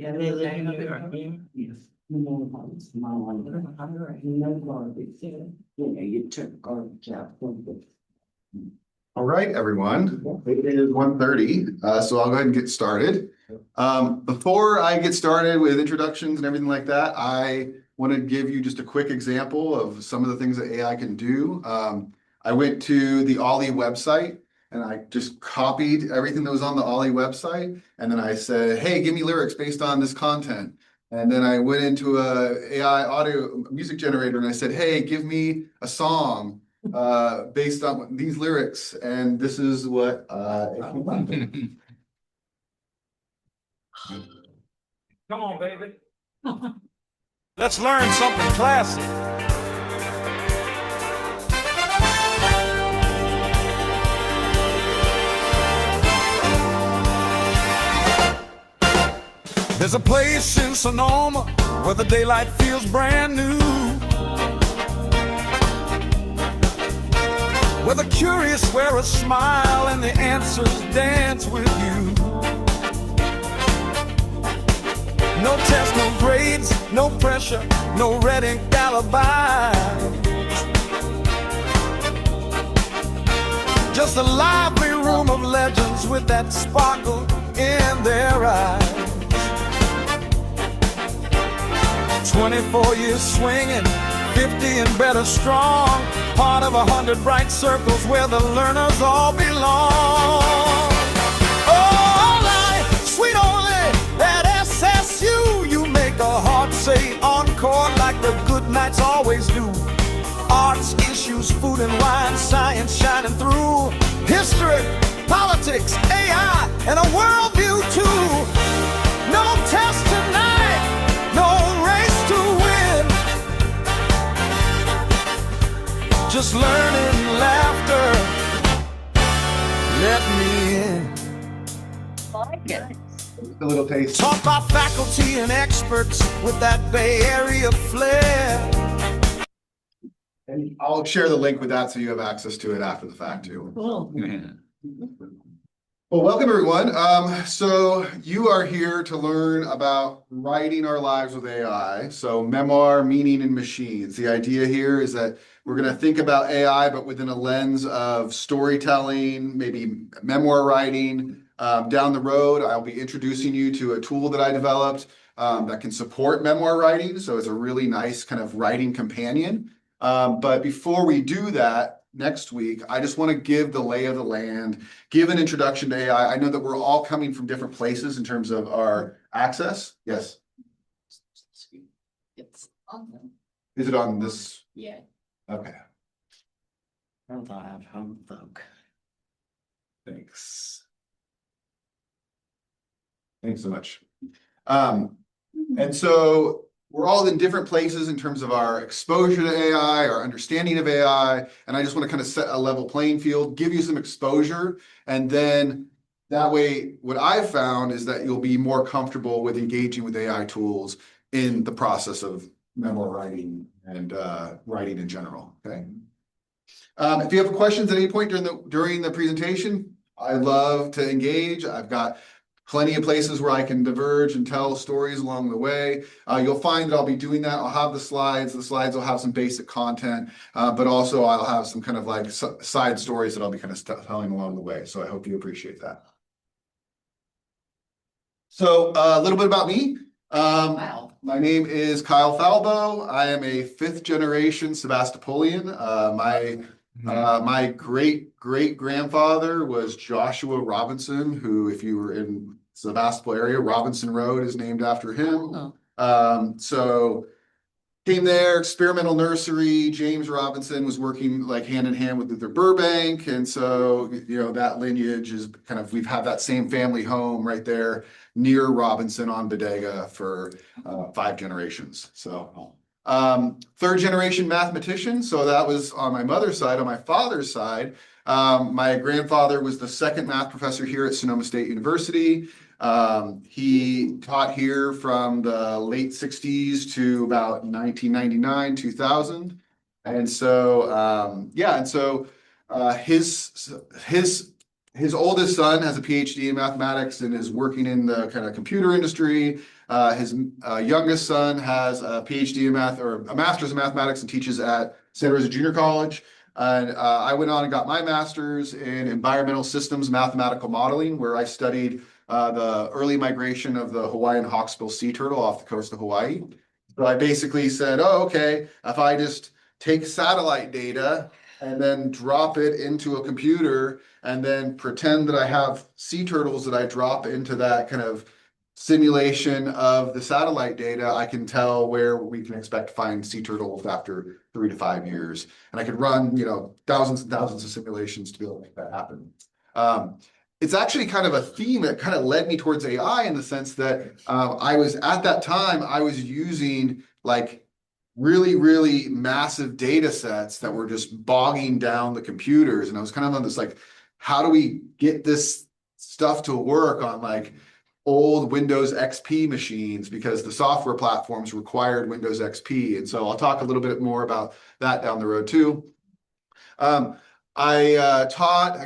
Yeah, they let you know. Yes. You took our job. All right, everyone. It is 1:30, so I'll go ahead and get started. Before I get started with introductions and everything like that, I want to give you just a quick example of some of the things that AI can do. I went to the Ollie website and I just copied everything that was on the Ollie website, and then I said, "Hey, give me lyrics based on this content." And then I went into a AI audio music generator and I said, "Hey, give me a song based on these lyrics," and this is what Come on, baby. Let's learn something classic. There's a place in Sonoma where the daylight feels brand new, where the curious wear a smile and the answers dance with you. No test, no grades, no pressure, no red ink alibi. Just a lively room of legends with that sparkle in their eyes. 24 years swinging, 50 and better strong, part of 100 bright circles where the learners all belong. Oh, life, sweet only at SSU, you make a heart say encore like the good nights always do. Arts, issues, food and wine, science shining through, history, politics, AI, and a worldview too. No test tonight, no race to win, just learning, laughter, let me in. a little taste. Taught by faculty and experts with that Bay Area flair. And I'll share the link with that so you have access to it after the fact too. Cool. Well, welcome everyone. So you are here to learn about writing our lives with AI. So memoir, meaning, and machines. The idea here is that we're going to think about AI, but within a lens of storytelling, maybe memoir writing. Down the road, I'll be introducing you to a tool that I developed that can support memoir writing. So it's a really nice kind of writing companion. But before we do that, next week, I just want to give the lay of the land, give an introduction to AI. I know that we're all coming from different places in terms of our access. Yes. It's on. Is it on this? Yeah. Okay. Live humbug. Thanks. Thanks so much. And so we're all in different places in terms of our exposure to AI, our understanding of AI, and I just want to kind of set a level playing field, give you some exposure, and then that way, what I've found is that you'll be more comfortable with engaging with AI tools in the process of memoir writing and writing in general. Okay. If you have questions at any point during the presentation, I love to engage. I've got plenty of places where I can diverge and tell stories along the way. You'll find that I'll be doing that. I'll have the slides. The slides will have some basic content, but also I'll have some kind of like side stories that I'll be kind of telling along the way. So I hope you appreciate that. So a little bit about me. Wow. My name is Kyle Falbo. I am a 5th generation Sebastopolian. My great grandfather was Joshua Robinson, who, if you were in Sebastopol area, Robinson Road is named after him. So came there, experimental nursery. James Robinson was working like hand in hand with Luther Burbank. And so, you know, that lineage is kind of, we've had that same family home right there near Robinson on Bodega for 5 generations. So 3rd generation mathematician. So that was on my mother's side. On my father's side, my grandfather was the 2nd math professor here at Sonoma State University. He taught here from the late 60s to about 1999, 2000. And so, his his oldest son has a PhD in mathematics and is working in the kind of computer industry. His youngest son has a PhD in math or a master's in mathematics and teaches at Santa Rosa Junior College. And I went on and got my master's in environmental systems mathematical modeling, where I studied the early migration of the Hawaiian hawksbill sea turtle off the coast of Hawaii. So I basically said, oh, okay, if I just take satellite data and then drop it into a computer and then pretend that I have sea turtles that I drop into that kind of simulation of the satellite data, I can tell where we can expect to find sea turtles after 3 to 5 years. And I could run, thousands and thousands of simulations to be able to make that happen. It's actually kind of a theme that kind of led me towards AI in the sense that I was at that time, I was using like really, really massive data sets that were just bogging down the computers. And I was kind of on this like, how do we get this stuff to work on like old Windows XP machines, because the software platforms required Windows XP. And so I'll talk a little bit more about that down the road too. I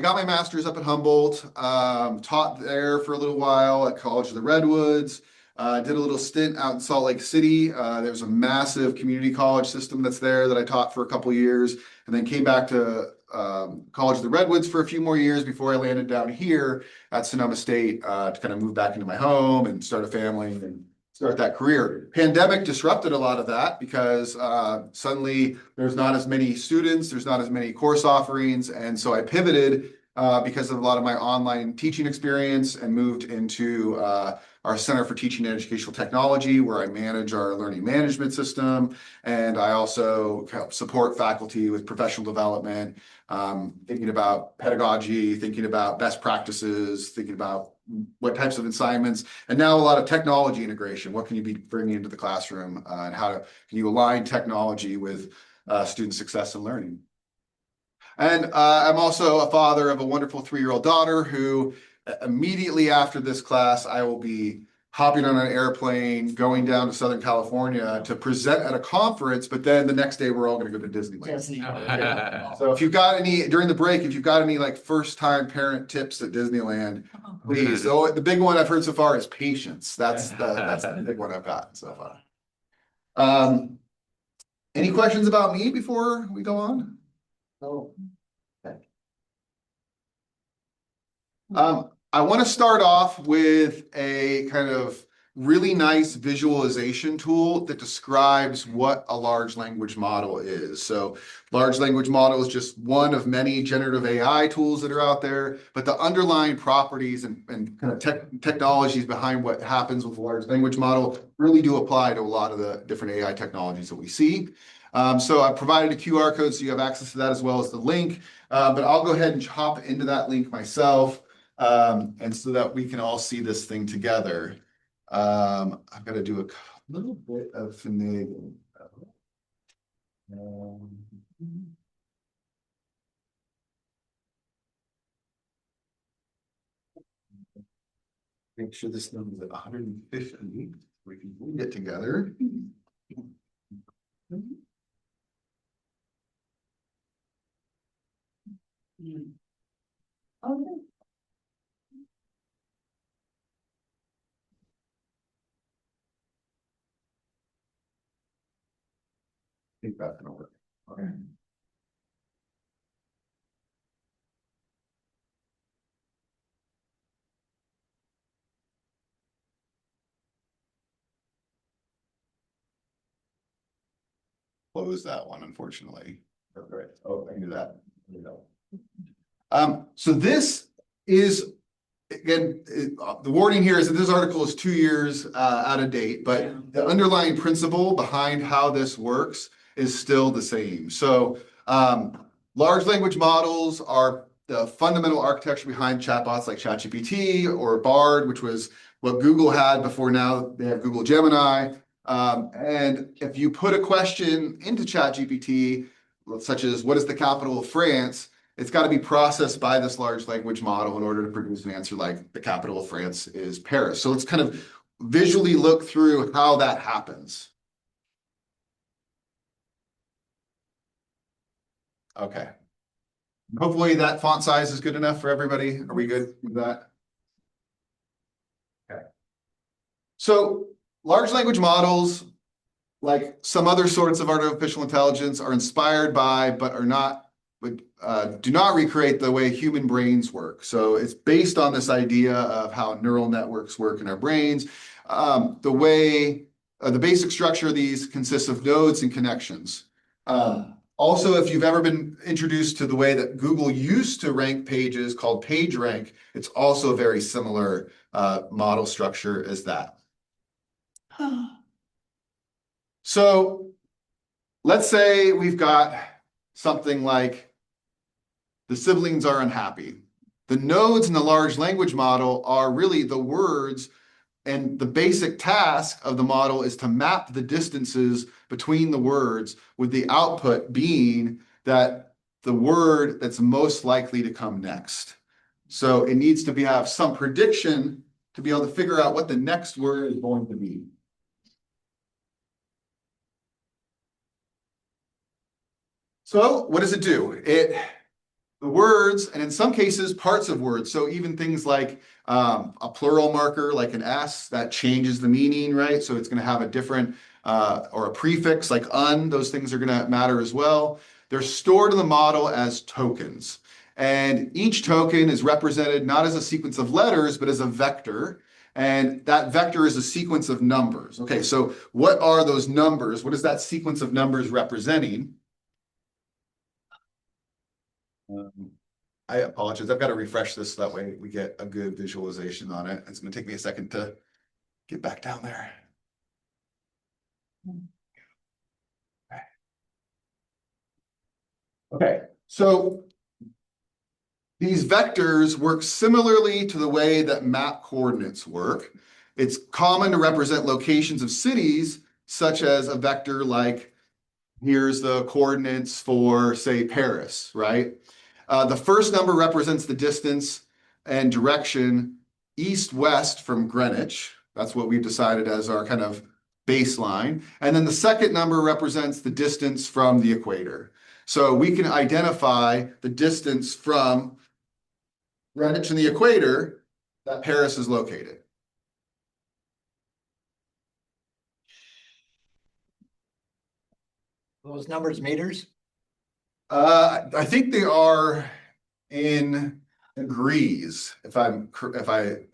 got my master's up at Humboldt, taught there for a little while at College of the Redwoods, did a little stint out in Salt Lake City. There's a massive community college system that's there that I taught for a couple years, and then came back to College of the Redwoods for a few more years before I landed down here at Sonoma State to kind of move back into my home and start a family and start that career. Pandemic disrupted a lot of that because suddenly there's not as many students, there's not as many course offerings, and so I pivoted because of a lot of my online teaching experience and moved into our Center for Teaching and Educational Technology, where I manage our learning management system, and I also help support faculty with professional development, thinking about pedagogy, thinking about best practices, thinking about what types of assignments, and now a lot of technology integration. What can you be bringing into the classroom, and can you align technology with student success and learning? And I'm also a father of a wonderful 3-year-old daughter who immediately after this class, I will be hopping on an airplane, going down to Southern California to present at a conference, but then the next day we're all going to go to Disneyland. Disney. So if you've got any, during the break, if you've got any like first-time parent tips at Disneyland, please. So the big one I've heard so far is patience. That's the big one I've got so far. Any questions about me before we go on? Oh. Okay. I want to start off with a kind of really nice visualization tool that describes what a large language model is. So large language model is just one of many generative AI tools that are out there, but the underlying properties and kind of technologies behind what happens with a large language model really do apply to a lot of the different AI technologies that we see. So I provided a QR code so you have access to that as well as the link, but I'll go ahead and hop into that link myself. And so that we can all see this thing together. I've got to do a little bit of finagling. Make sure this number is at 150. We can get together. Okay. I think that's gonna work. Okay. Close that one, unfortunately. Okay. Oh, I can do that. There we go. So this is, again, the warning here is that this article is 2 years out of date, but the underlying principle behind how this works is still the same. So large language models are the fundamental architecture behind chatbots like ChatGPT or Bard, which was what Google had before. Now they have Google Gemini. And if you put a question into ChatGPT, such as what is the capital of France, it's got to be processed by this large language model in order to produce an answer like the capital of France is Paris. So let's kind of visually look through how that happens. Okay. Hopefully that font size is good enough for everybody. Are we good with that? Okay. So large language models, like some other sorts of artificial intelligence, are inspired by, but are not, do not recreate the way human brains work. So it's based on this idea of how neural networks work in our brains. The basic structure of these consists of nodes and connections. Also, if you've ever been introduced to the way that Google used to rank pages called PageRank, it's also a very similar model structure as that. So let's say we've got something like the siblings are unhappy. The nodes in the large language model are really the words, and the basic task of the model is to map the distances between the words, with the output being that the word that's most likely to come next. So it needs to have some prediction to be able to figure out what the next word is going to be. So what does it do? The words, and in some cases, parts of words. So even things like a plural marker, like an S, that changes the meaning, right? So it's going to have a different, or a prefix like un, those things are going to matter as well. They're stored in the model as tokens. And each token is represented not as a sequence of letters, but as a vector. And that vector is a sequence of numbers. Okay, so what are those numbers? What is that sequence of numbers representing? I apologize. I've got to refresh this so that way we get a good visualization on it. It's going to take me a second to get back down there. Okay, so these vectors work similarly to the way that map coordinates work. It's common to represent locations of cities, such as a vector like, here's the coordinates for, say, Paris, right? The first number represents the distance and direction east-west from Greenwich. That's what we've decided as our kind of baseline. And then the second number represents the distance from the equator. So we can identify the distance from Greenwich and the equator that Paris is located. Those numbers meters? I think they are in degrees, if I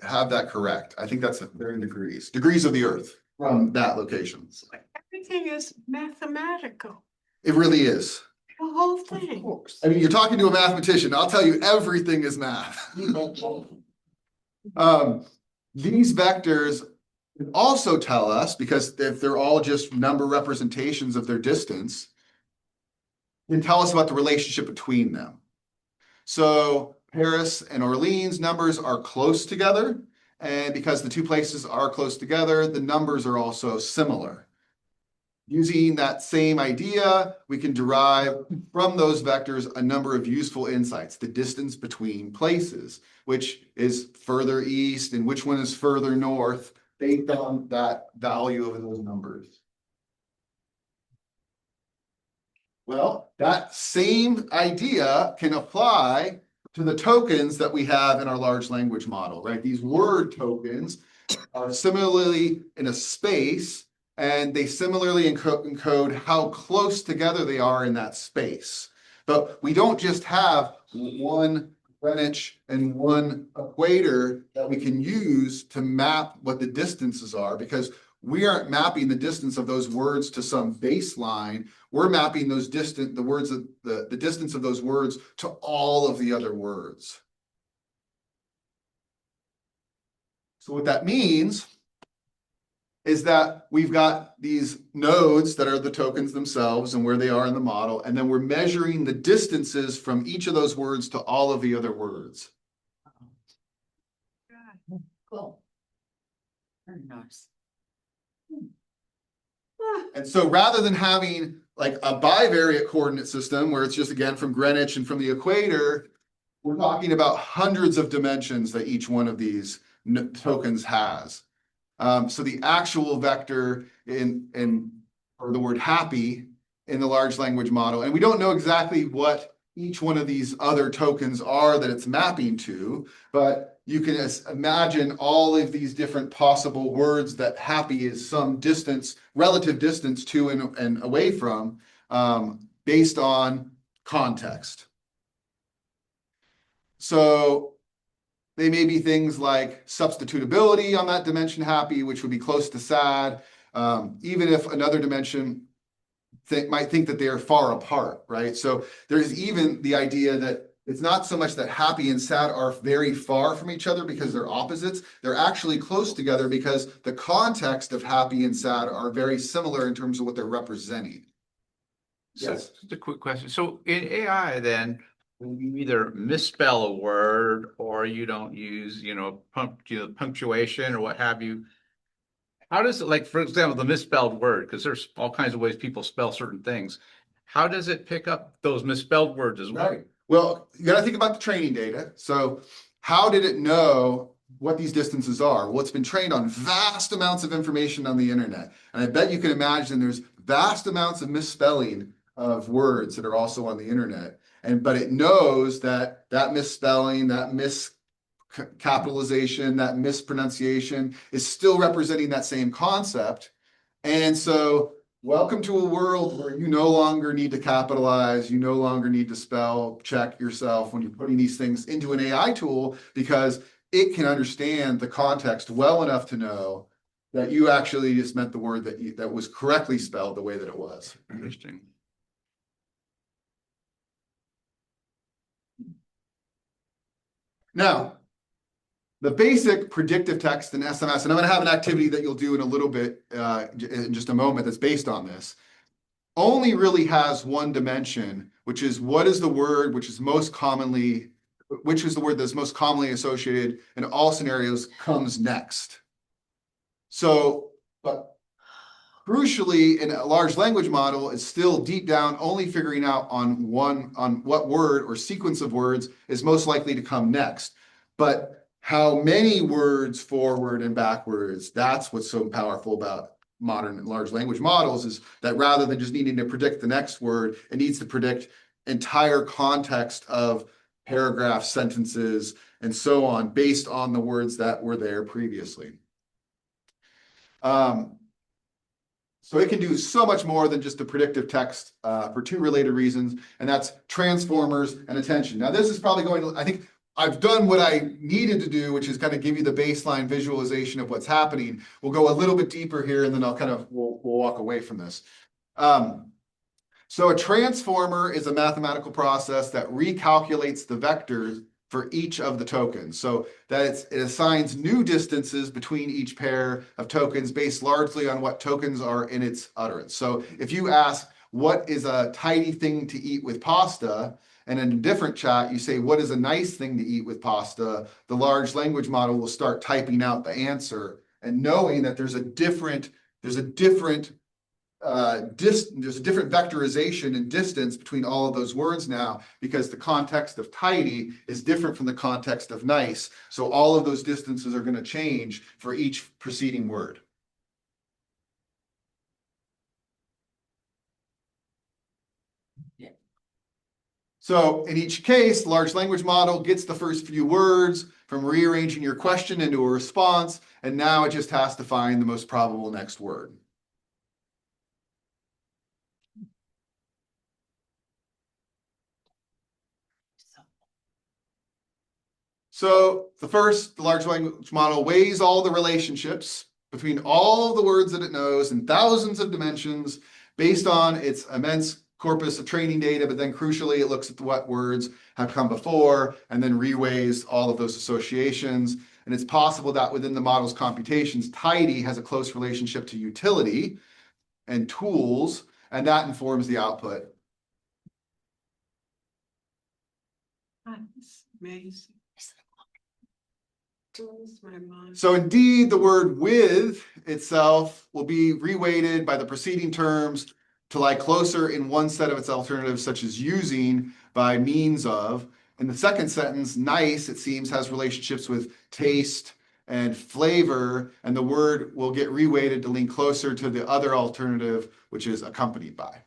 have that correct. I think they're in degrees of the Earth from that location. Everything is mathematical, It really is. the whole thing. I mean, you're talking to a mathematician. I'll tell you, everything is math. These vectors also tell us, because if they're all just number representations of their distance, can tell us about the relationship between them. So Paris and Orleans numbers are close together, and because the two places are close together, the numbers are also similar. Using that same idea, we can derive from those vectors a number of useful insights: the distance between places, which is further east, and which one is further north, based on that value of those numbers. Well, that same idea can apply to the tokens that we have in our large language model, right? These word tokens are similarly in a space, and they similarly encode how close together they are in that space. But we don't just have one Greenwich and one equator that we can use to map what the distances are, because we aren't mapping the distance of those words to some baseline. We're mapping the distance of those words to all of the other words. So what that means is that we've got these nodes that are the tokens themselves and where they are in the model, and then we're measuring the distances from each of those words to all of the other words. Cool. Very nice. And so rather than having like a bivariate coordinate system where it's just, again, from Greenwich and from the equator, we're talking about hundreds of dimensions that each one of these tokens has. So the actual vector or the word happy in the large language model, and we don't know exactly what each one of these other tokens are that it's mapping to, but you can imagine all of these different possible words that happy is some distance, relative distance to and away from, based on context. So they may be things like substitutability on that dimension happy, which would be close to sad, even if another dimension might think that they are far apart, right? So there's even the idea that it's not so much that happy and sad are very far from each other because they're opposites. They're actually close together because the context of happy and sad are very similar in terms of what they're representing. So Yes. just a quick question. So in AI then, you either misspell a word or you don't use, punctuation or what have you. How does it, like, for example, the misspelled word, because there's all kinds of ways people spell certain things. How does it pick up those misspelled words as well? Right. Well, you got to think about the training data. So how did it know what these distances are? Well, it's been trained on vast amounts of information on the internet. And I bet you can imagine there's vast amounts of misspelling of words that are also on the internet. But it knows that misspelling, that miscapitalization, that mispronunciation is still representing that same concept. And so welcome to a world where you no longer need to capitalize, you no longer need to spell check yourself when you're putting these things into an AI tool, because it can understand the context well enough to know that you actually just meant the word that was correctly spelled the way that it was. Interesting. Now, the basic predictive text in SMS, and I'm going to have an activity that you'll do in a little bit in just a moment that's based on this, only really has one dimension, which is what is the word which is the word that's most commonly associated in all scenarios comes next. So, but crucially, in a large language model, it's still deep down only figuring out on what word or sequence of words is most likely to come next. But how many words forward and backwards, that's what's so powerful about modern large language models, is that rather than just needing to predict the next word, it needs to predict entire context of paragraphs, sentences, and so on, based on the words that were there previously. So it can do so much more than just the predictive text for two related reasons, and that's transformers and attention. Now, this is probably I think I've done what I needed to do, which is kind of give you the baseline visualization of what's happening. We'll go a little bit deeper here, and then we'll walk away from this. So a transformer is a mathematical process that recalculates the vectors for each of the tokens, so that it assigns new distances between each pair of tokens based largely on what tokens are in its utterance. So if you ask, what is a tidy thing to eat with pasta? And in a different chat, you say, what is a nice thing to eat with pasta? The large language model will start typing out the answer, and knowing that there's a different vectorization and distance between all of those words now, because the context of tidy is different from the context of nice. So all of those distances are going to change for each preceding word. So in each case, the large language model gets the first few words from rearranging your question into a response, and now it just has to find the most probable next word. So the large language model weighs all the relationships between all of the words that it knows in thousands of dimensions based on its immense corpus of training data, but then crucially, it looks at what words have come before and then reweighs all of those associations. And it's possible that within the model's computations, tidy has a close relationship to utility and tools, and that informs the output. That's amazing. Blows my mind. So indeed, the word with itself will be reweighted by the preceding terms to lie closer in one set of its alternatives, such as using by means of. In the second sentence, nice, it seems, has relationships with taste and flavor, and the word will get reweighted to lean closer to the other alternative, which is accompanied by.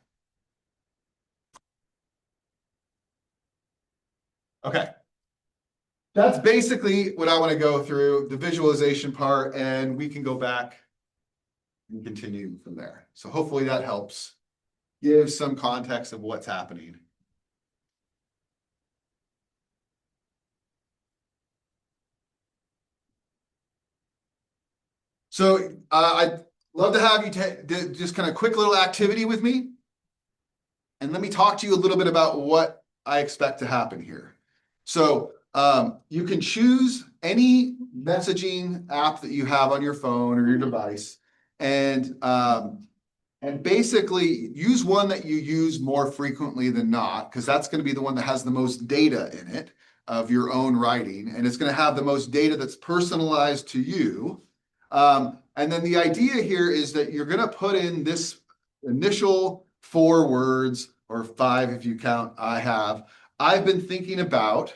Okay. That's basically what I want to go through, the visualization part, and we can go back and continue from there. So hopefully that helps give some context of what's happening. So I'd love to have you just kind of quick little activity with me. And let me talk to you a little bit about what I expect to happen here. So you can choose any messaging app that you have on your phone or your device, and basically use one that you use more frequently than not, because that's going to be the one that has the most data in it of your own writing, and it's going to have the most data that's personalized to you. And then the idea here is that you're going to put in this initial 4 words, or 5 if you count I've been thinking about,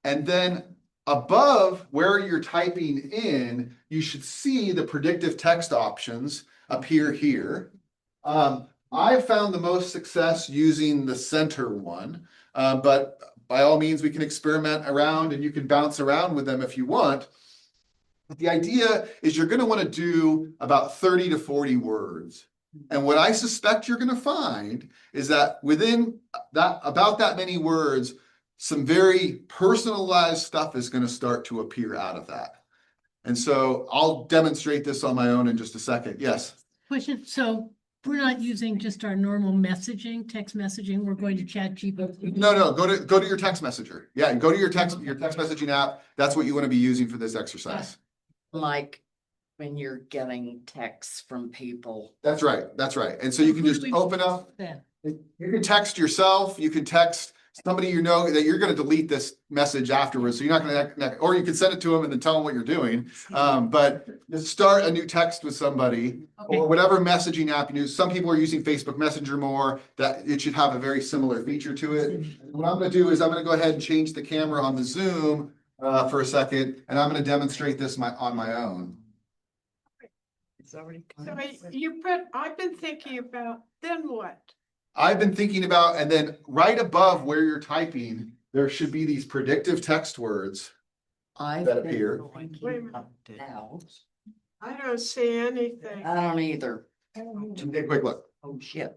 and then above where you're typing in, you should see the predictive text options appear here. I've found the most success using the center one, but by all means, we can experiment around and you can bounce around with them if you want. But the idea is you're going to want to do about 30 to 40 words. And what I suspect you're going to find is that within about that many words, some very personalized stuff is going to start to appear out of that. And so I'll demonstrate this on my own in just a second. Yes. Question, so we're not using just our normal messaging, text messaging, we're going to ChatGPT. No, go to your text messenger. Yeah, go to your text messaging app. That's what you want to be using for this exercise. Like when you're getting texts from people. That's right. And so you can just open up, Then, you can text yourself, you can text somebody you know that you're going to delete this message afterwards. So you're not going to, or you can send it to them and then tell them what you're doing. But just start a new text with somebody or whatever messaging app you use. Some people are using Facebook Messenger more, that it should have a very similar feature to it. What I'm going to do is I'm going to go ahead and change the camera on the Zoom for a second, and I'm going to demonstrate this on my own. So you put, I've been thinking about, then what? I've been thinking about, and then right above where you're typing, there should be these predictive text words that appear. Wait a minute. Now, I don't see anything. I don't either. Take a quick look. Oh, shit.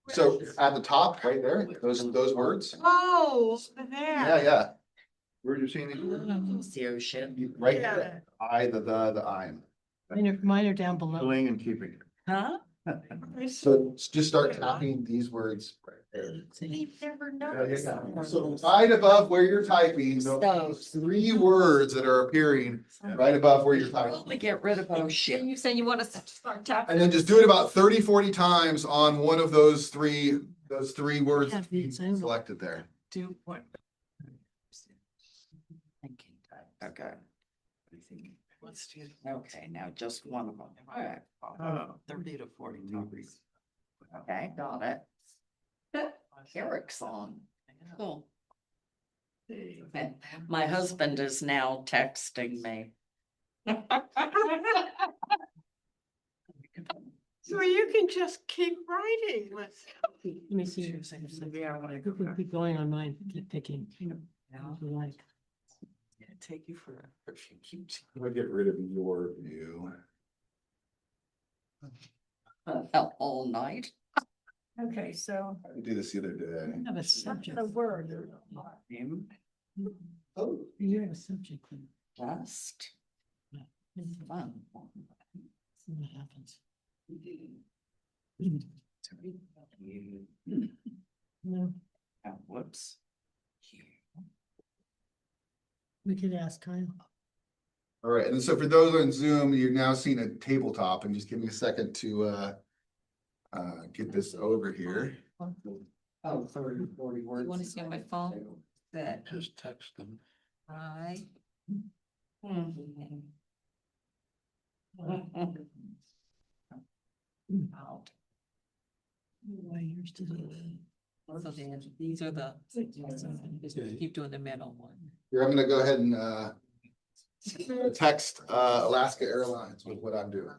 So at the top, right there, those words. Oh, there. Yeah. Where are you seeing it? See, oh, shit. Right here. The I'm. mine are down below. Doing and keeping. Huh? I see. So just start tapping these words. We've never noticed. So right above where you're typing, those 3 words that are appearing right above where you're typing. We get rid of oh shit. You saying you want us to start tapping? And then just do it about 30, 40 times on one of those three words Have these, I don't- selected there. Do what? Thinking type. Okay. Let's do. Okay, now just one of them. All right. 30 to 40 topics. Okay, got it. Eric's on. Cool. Okay. My husband is now texting me. So you can just keep writing. Let's. Let me see. Keep going on mine, keep picking. Like, Take you for. I'm gonna get rid of your view. All night. Okay, so. I did this the other day. I have a subject. The word. Oh, You have a subject. Just fun. See what happens. No, Whoops. we could ask Kyle. all right. And so for those on Zoom, you're now seeing a tabletop, and just give me a second to get this over here. Oh, 30, 40 words. You wanna see on my phone? That. Just text them. I. Out. Why yours to do So then these are the, just keep doing the middle one. Here, I'm gonna go ahead and text Alaska Airlines with what I'm doing.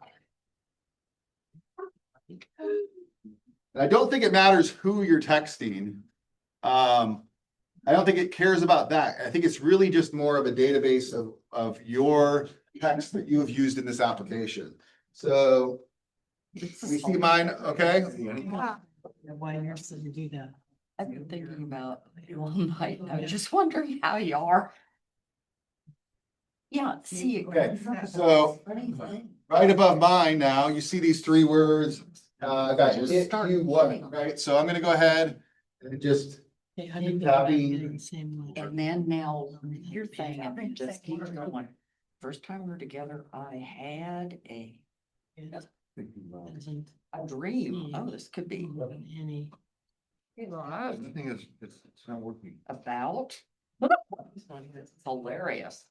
And I don't think it matters who you're texting. I don't think it cares about that. I think it's really just more of a database of your text that you have used in this application. So we see mine, okay? Why yours doesn't do that? I've been thinking about it all night. I'm just wondering how you are. Yeah, see. Okay, so right above mine now, you see these three words. I got Just it, start you, what, hitting. right? So I'm gonna go ahead and just, Okay, I think Copy. they're the same one. And then now your thing, and just keep going. First time we were together, I had a dream. Oh, this could be Any. The thing is, it's not working. about. It's hilarious.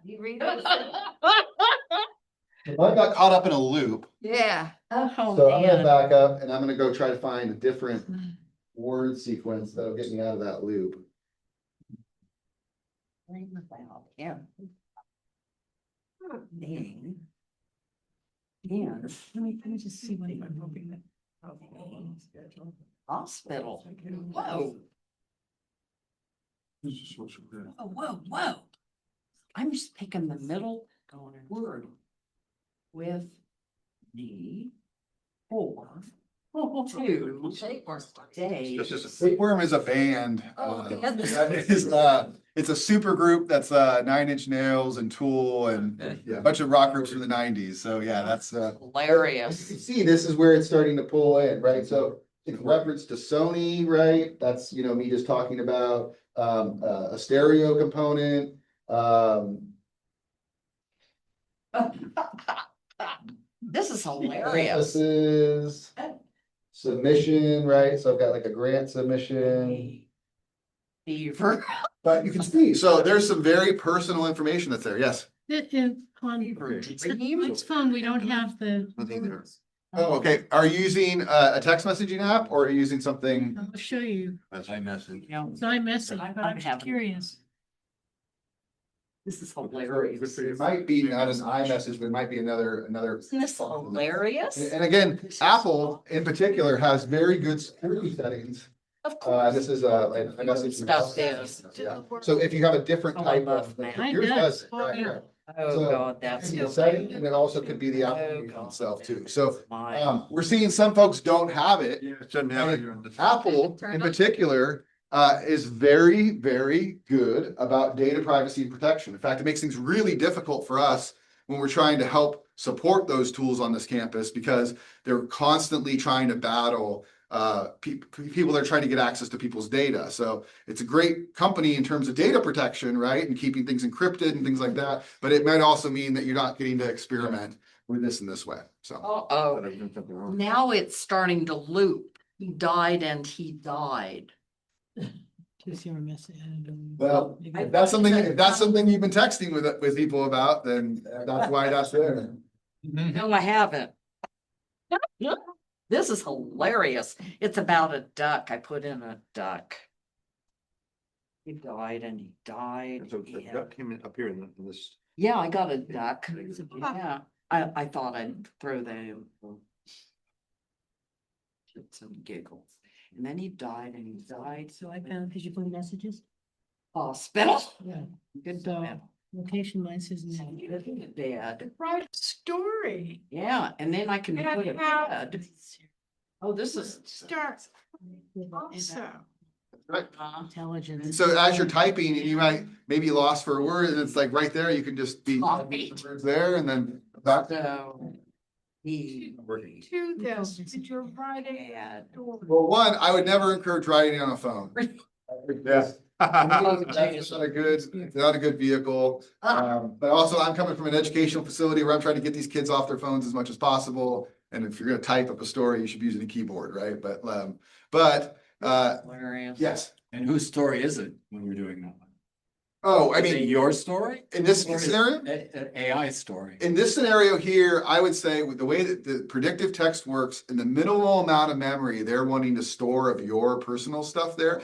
You read it? I got caught up in a loop. Yeah. Oh, So I'm gonna man. back up and I'm gonna go try to find a different word sequence that'll get me out of that loop. Dream about, yeah. Dang. And Let me just see what I'm hoping that. hospital. Whoa, whoa, whoa. I'm just picking the middle word with the 4, 2 days. Tapeworm is a band. Oh, That is, it's a super group that's Nine Inch Nails and Tool and a bunch of rock groups from the nineties. So yeah, that's as you Hilarious. can see, this is where it's starting to pull in, right? So in reference to Sony, right? That's, you know, me just talking about a stereo component. This is hilarious. Emphasis, submission, right? So I've got like a grant submission. Fever. But you can see, so there's some very personal information that's there. Yes. On Dream. this phone, we don't have the, Oh, okay. Are you using a text messaging app or are you using something? I'll show you. That's iMessage. You know, It's iMessage, I'm but I'm having- curious. this is hilarious. It might be not an iMessage, but it might be another. Isn't this hilarious? And again, Apple in particular has very good security settings. Of course. This is a message. Stuff is. Yeah. So if you have a different Oh, I type love of. that. Yours does, Oh, right, yeah. right. Oh, So, God, that's. The setting, and it also could be the Oh, application God. itself too. So My- we're seeing some folks don't have it. Yeah, it shouldn't have it here on this. Apple in particular is very, very good about data privacy and protection. In fact, it makes things really difficult for us when we're trying to help support those tools on this campus because they're constantly trying to battle people that are trying to get access to people's data. So it's a great company in terms of data protection, right? And keeping things encrypted and things like that. But it might also mean that you're not getting to experiment with this in this way. So. Uh-oh, now it's starting to loop. He died and he died. Just your message. I don't know. Well, Maybe- if that's something you've been texting with people about, then that's why that's there. No, I haven't. This is hilarious. It's about a duck. I put in a duck. He died and he died. So Yeah. that came in up here in this. Yeah, I got a duck. Yeah, I thought I'd throw that in. for shits and giggles. And then he died and he died. So I found, did you put messages? Hospital. Yeah. Good So- man. Location line says no. Bed. Write a story. Yeah, and then I can And put a how- bed. Oh, this is. Start also. Intelligence. And so as you're typing, you might maybe lost for a word, and it's like right there, you can just be Copy. words there and then back. So. He. To this, but you're writing. Bad. Well, one, I would never encourage writing on a phone. Yeah. It's not a good, it's not a good vehicle. But also I'm coming from an educational facility where I'm trying to get these kids off their phones as much as possible. And if you're gonna type up a story, you should be using a keyboard, right? But Hilarious. yes. And whose story is it when you're doing that? Oh, I Is it mean, your story? in this Or is it scenario? An AI story. In this scenario here, I would say with the way that the predictive text works, in the minimal amount of memory they're wanting to store of your personal stuff there,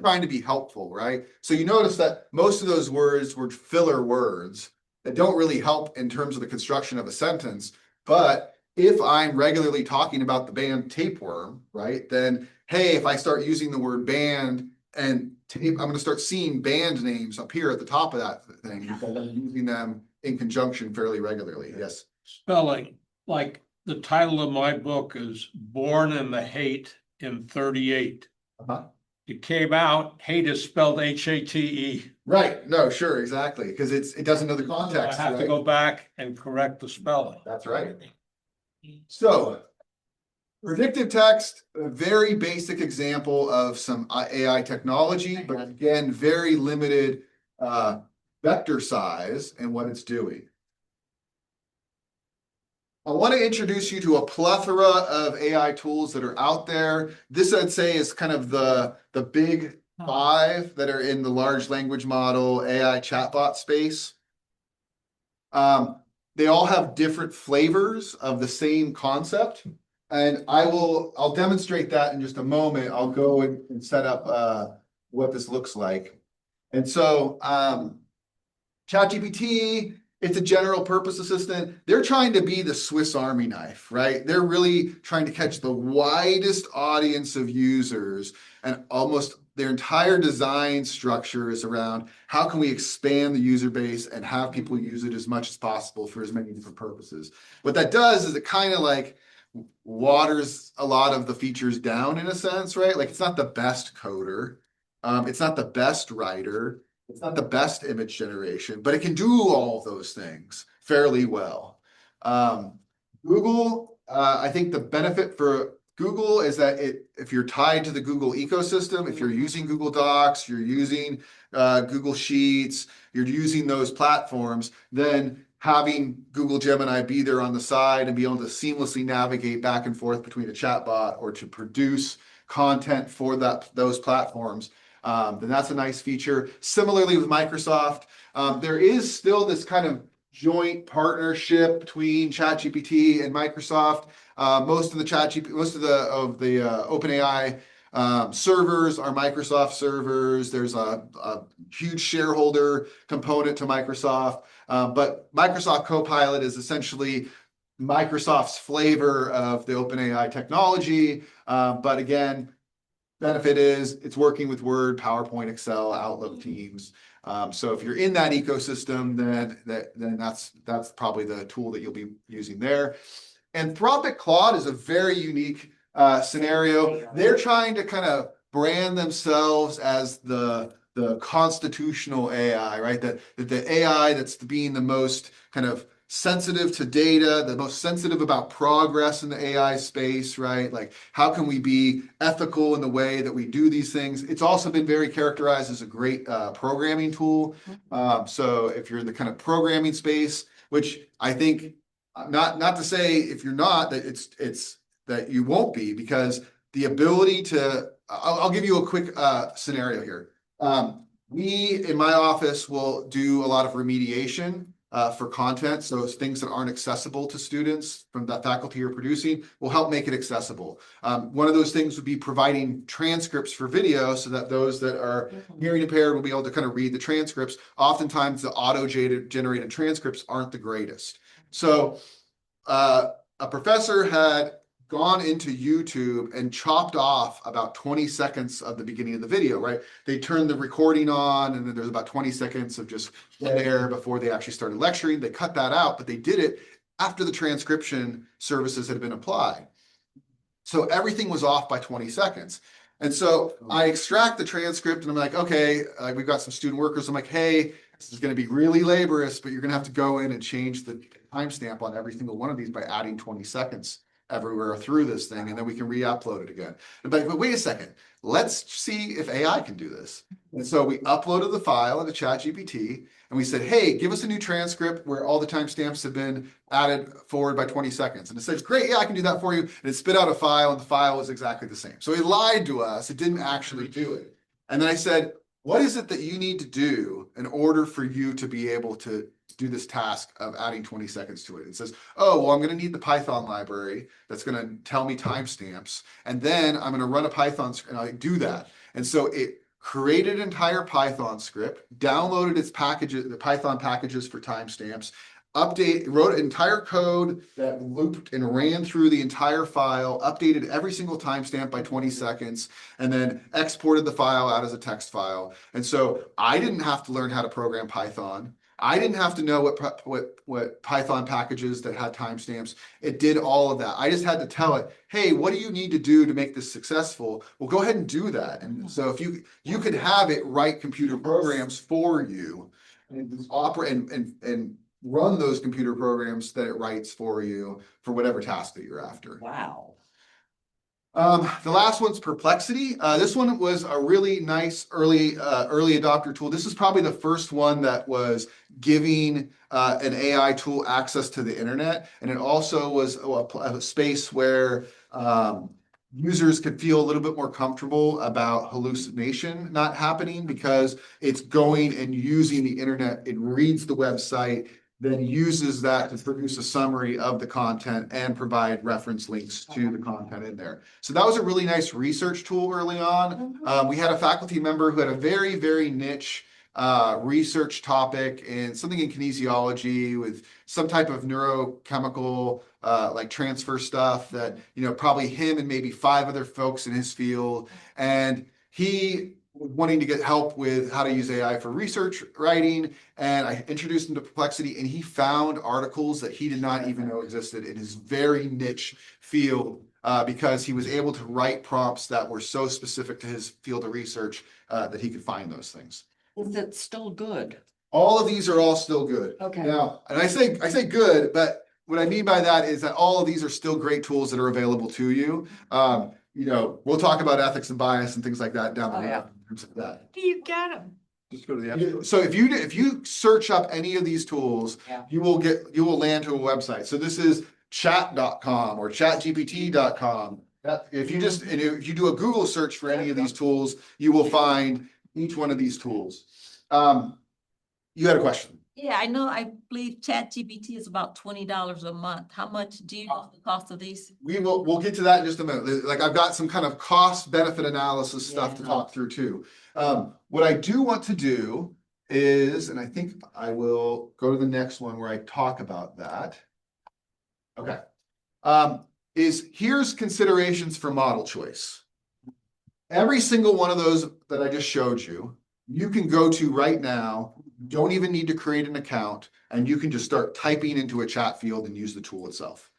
trying to be helpful, right? So you notice that most of those words were filler words that don't really help in terms of the construction of a sentence. But if I'm regularly talking about the band tapeworm, right, then, hey, if I start using the word band and tape, I'm gonna start seeing band names up here at the top of that thing, because I'm using them in conjunction fairly regularly. Yes. Spelling, like the title of my book is Born in the Hate in 38. Uh-huh. It came out, hate is spelled H-A-T-E. Right, no, sure, exactly, because it doesn't know the I context, have to right? go back and correct the spelling. That's right. So, predictive text, a very basic example of some AI technology, but again, very limited vector size and what it's doing. I want to introduce you to a plethora of AI tools that are out there. This, I'd say, is kind of the big five that are in the large language model AI chatbot space. They all have different flavors of the same concept. And I'll demonstrate that in just a moment. I'll go and set up what this looks like. And so ChatGPT, it's a general purpose assistant. They're trying to be the Swiss Army knife, right? They're really trying to catch the widest audience of users, and almost their entire design structure is around how can we expand the user base and have people use it as much as possible for as many different purposes. What that does is it kind of like waters a lot of the features down in a sense, right? Like it's not the best coder. It's not the best writer. It's not the best image generation, but it can do all of those things fairly well. Google, I think the benefit for Google is that if you're tied to the Google ecosystem, if you're using Google Docs, you're using Google Sheets, you're using those platforms, then having Google Gemini be there on the side and be able to seamlessly navigate back and forth between a chatbot or to produce content for those platforms, then that's a nice feature. Similarly with Microsoft, there is still this kind of joint partnership between ChatGPT and Microsoft. Most of the OpenAI servers are Microsoft servers. There's a huge shareholder component to Microsoft, but Microsoft Copilot is essentially Microsoft's flavor of the OpenAI technology. But again, benefit is it's working with Word, PowerPoint, Excel, Outlook, Teams. So if you're in that ecosystem, then that's probably the tool that you'll be using there. Anthropic Claude is a very unique scenario. They're trying to kind of brand themselves as the constitutional AI, right? That the AI that's being the most kind of sensitive to data, the most sensitive about progress in the AI space, right? Like, how can we be ethical in the way that we do these things? It's also been very characterized as a great programming tool. So if you're in the kind of programming space, which I think, not to say if you're not, that it's that you won't be, because the ability to, I'll give you a quick scenario here. We, in my office, will do a lot of remediation for content. So it's things that aren't accessible to students from that faculty are producing, will help make it accessible. One of those things would be providing transcripts for video so that those that are hearing impaired will be able to kind of read the transcripts. Oftentimes the auto-generated transcripts aren't the greatest. So a professor had gone into YouTube and chopped off about 20 seconds of the beginning of the video, right? They turned the recording on, and then there's about 20 seconds of just dead air before they actually started lecturing. They cut that out, but they did it after the transcription services had been applied. So everything was off by 20 seconds. And so I extract the transcript and I'm like, okay, we've got some student workers. I'm like, hey, this is going to be really laborious, but you're going to have to go in and change the timestamp on every single one of these by adding 20 seconds everywhere through this thing, and then we can re-upload it again. But wait a second, let's see if AI can do this. And so we uploaded the file into ChatGPT, and we said, hey, give us a new transcript where all the timestamps have been added forward by 20 seconds. And it says, great, yeah, I can do that for you. And it spit out a file, and the file was exactly the same. So it lied to us. It didn't actually do it. And then I said, what is it that you need to do in order for you to be able to do this task of adding 20 seconds to it? It says, oh, well, I'm going to need the Python library that's going to tell me timestamps. And then I'm going to run a Python script, and I do that. And so it created an entire Python script, downloaded its packages, the Python packages for timestamps, wrote an entire code that looped and ran through the entire file, updated every single timestamp by 20 seconds, and then exported the file out as a text file. And so I didn't have to learn how to program Python. I didn't have to know what Python packages that had timestamps. It did all of that. I just had to tell it, hey, what do you need to do to make this successful? Well, go ahead and do that. And so if you could have it write computer programs for you and operate and run those computer programs that it writes for you for whatever task that you're after. Wow. The last one's Perplexity. This one was a really nice early adopter tool. This is probably the first one that was giving an AI tool access to the internet, and it also was a space where users could feel a little bit more comfortable about hallucination not happening because it's going and using the internet. It reads the website, then uses that to produce a summary of the content and provide reference links to the content in there. So that was a really nice research tool early on. We had a faculty member who had a very, very niche research topic and something in kinesiology with some type of neurochemical like transfer stuff that, probably him and maybe 5 other folks in his field. And he wanting to get help with how to use AI for research writing. And I introduced him to Perplexity, and he found articles that he did not even know existed in his very niche field because he was able to write prompts that were so specific to his field of research that he could find those things. Is it still good? All of these are all still good. Okay. Now, and I say good, but what I mean by that is that all of these are still great tools that are available to you. We'll talk about ethics and bias and things like that down the road. Yeah. In terms of that. Do you get them? Just go to the app. So if you search up any of these tools, Yeah. you will land to a website. So this is chat.com or chatgpt.com. If you do a Google search for any of these tools, you will find each one of these tools. You had a question. Yeah, I know, I believe ChatGPT is about $20 a month. How much do you know the cost of these? We'll get to that in just a minute. Like I've got some kind of cost benefit analysis stuff to talk through too. What I do want to do is, and I think I will go to the next one where I talk about that. Okay. Here's considerations for model choice. Every single one of those that I just showed you, you can go to right now. Don't even need to create an account, and you can just start typing into a chat field and use the tool itself.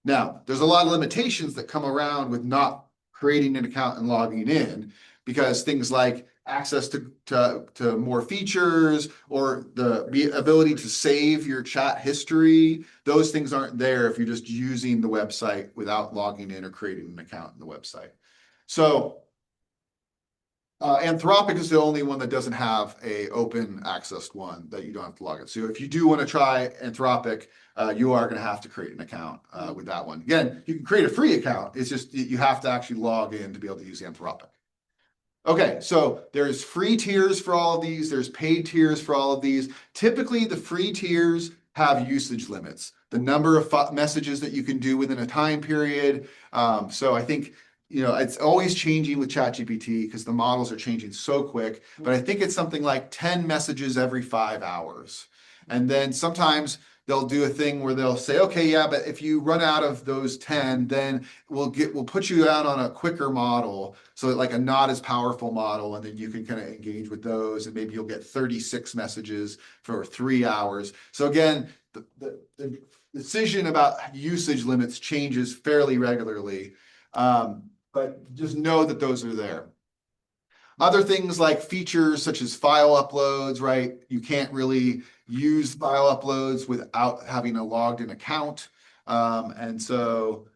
Now, there's a lot of limitations that come around with not creating an account and logging in, because things like access to more features or the ability to save your chat history, those things aren't there if you're just using the website without logging in or creating an account in the website. So Anthropic is the only one that doesn't have a open accessed one that you don't have to log in. So if you do want to try Anthropic, you are going to have to create an account with that one. Again, you can create a free account. It's just you have to actually log in to be able to use Anthropic. Okay, so there's free tiers for all of these. There's paid tiers for all of these. Typically, the free tiers have usage limits, the number of messages that you can do within a time period. So I think it's always changing with ChatGPT because the models are changing so quick, but I think it's something like 10 messages every 5 hours. And then sometimes they'll do a thing where they'll say, okay, yeah, but if you run out of those 10, then we'll put you out on a quicker model. So like a not as powerful model, and then you can kind of engage with those, and maybe you'll get 36 messages for 3 hours. So again, the decision about usage limits changes fairly regularly. But just know that those are there. Other things like features such as file uploads, right? You can't really use file uploads without having a logged in account. And so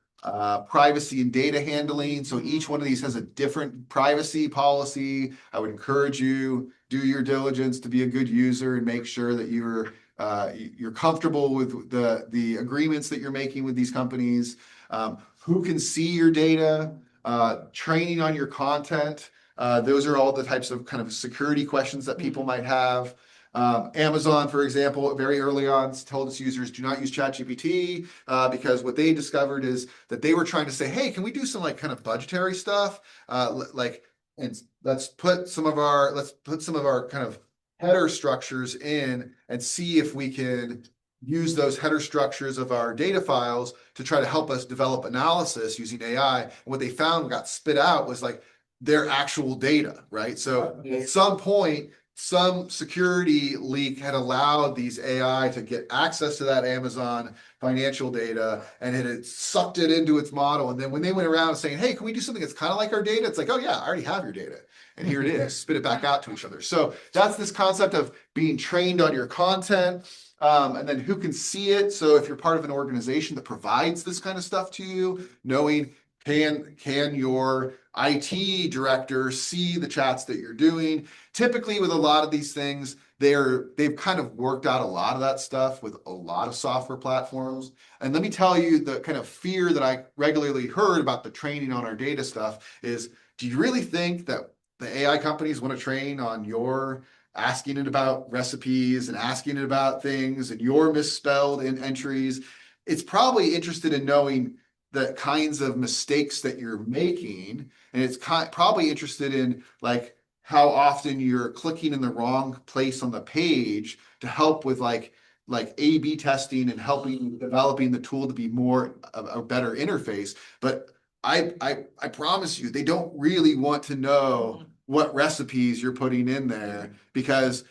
privacy and data handling. So each one of these has a different privacy policy. I would encourage you, do your diligence to be a good user and make sure that you're comfortable with the agreements that you're making with these companies. Who can see your data? Training on your content. Those are all the types of kind of security questions that people might have. Amazon, for example, very early on told its users, do not use ChatGPT because what they discovered is that they were trying to say, hey, can we do some like kind of budgetary stuff? And let's put some of our kind of header structures in and see if we can use those header structures of our data files to try to help us develop analysis using AI. And what they found got spit out was like their actual data, right? So at some point, some security leak had allowed these AI to get access to that Amazon financial data, and it had sucked it into its model. And then when they went around saying, hey, can we do something that's kind of like our data? It's like, oh yeah, I already have your data. And here it is, spit it back out to each other. So that's this concept of being trained on your content, and then who can see it. So if you're part of an organization that provides this kind of stuff to you, knowing can your IT director see the chats that you're doing? Typically with a lot of these things, they've kind of worked out a lot of that stuff with a lot of software platforms. And let me tell you, the kind of fear that I regularly heard about the training on our data stuff is, do you really think that the AI companies want to train on your asking it about recipes and asking it about things and your misspelled in entries? It's probably interested in knowing the kinds of mistakes that you're making, and it's probably interested in like how often you're clicking in the wrong place on the page to help with like A/B testing and helping developing the tool to be more a better interface. But I promise you, they don't really want to know what recipes you're putting in there, because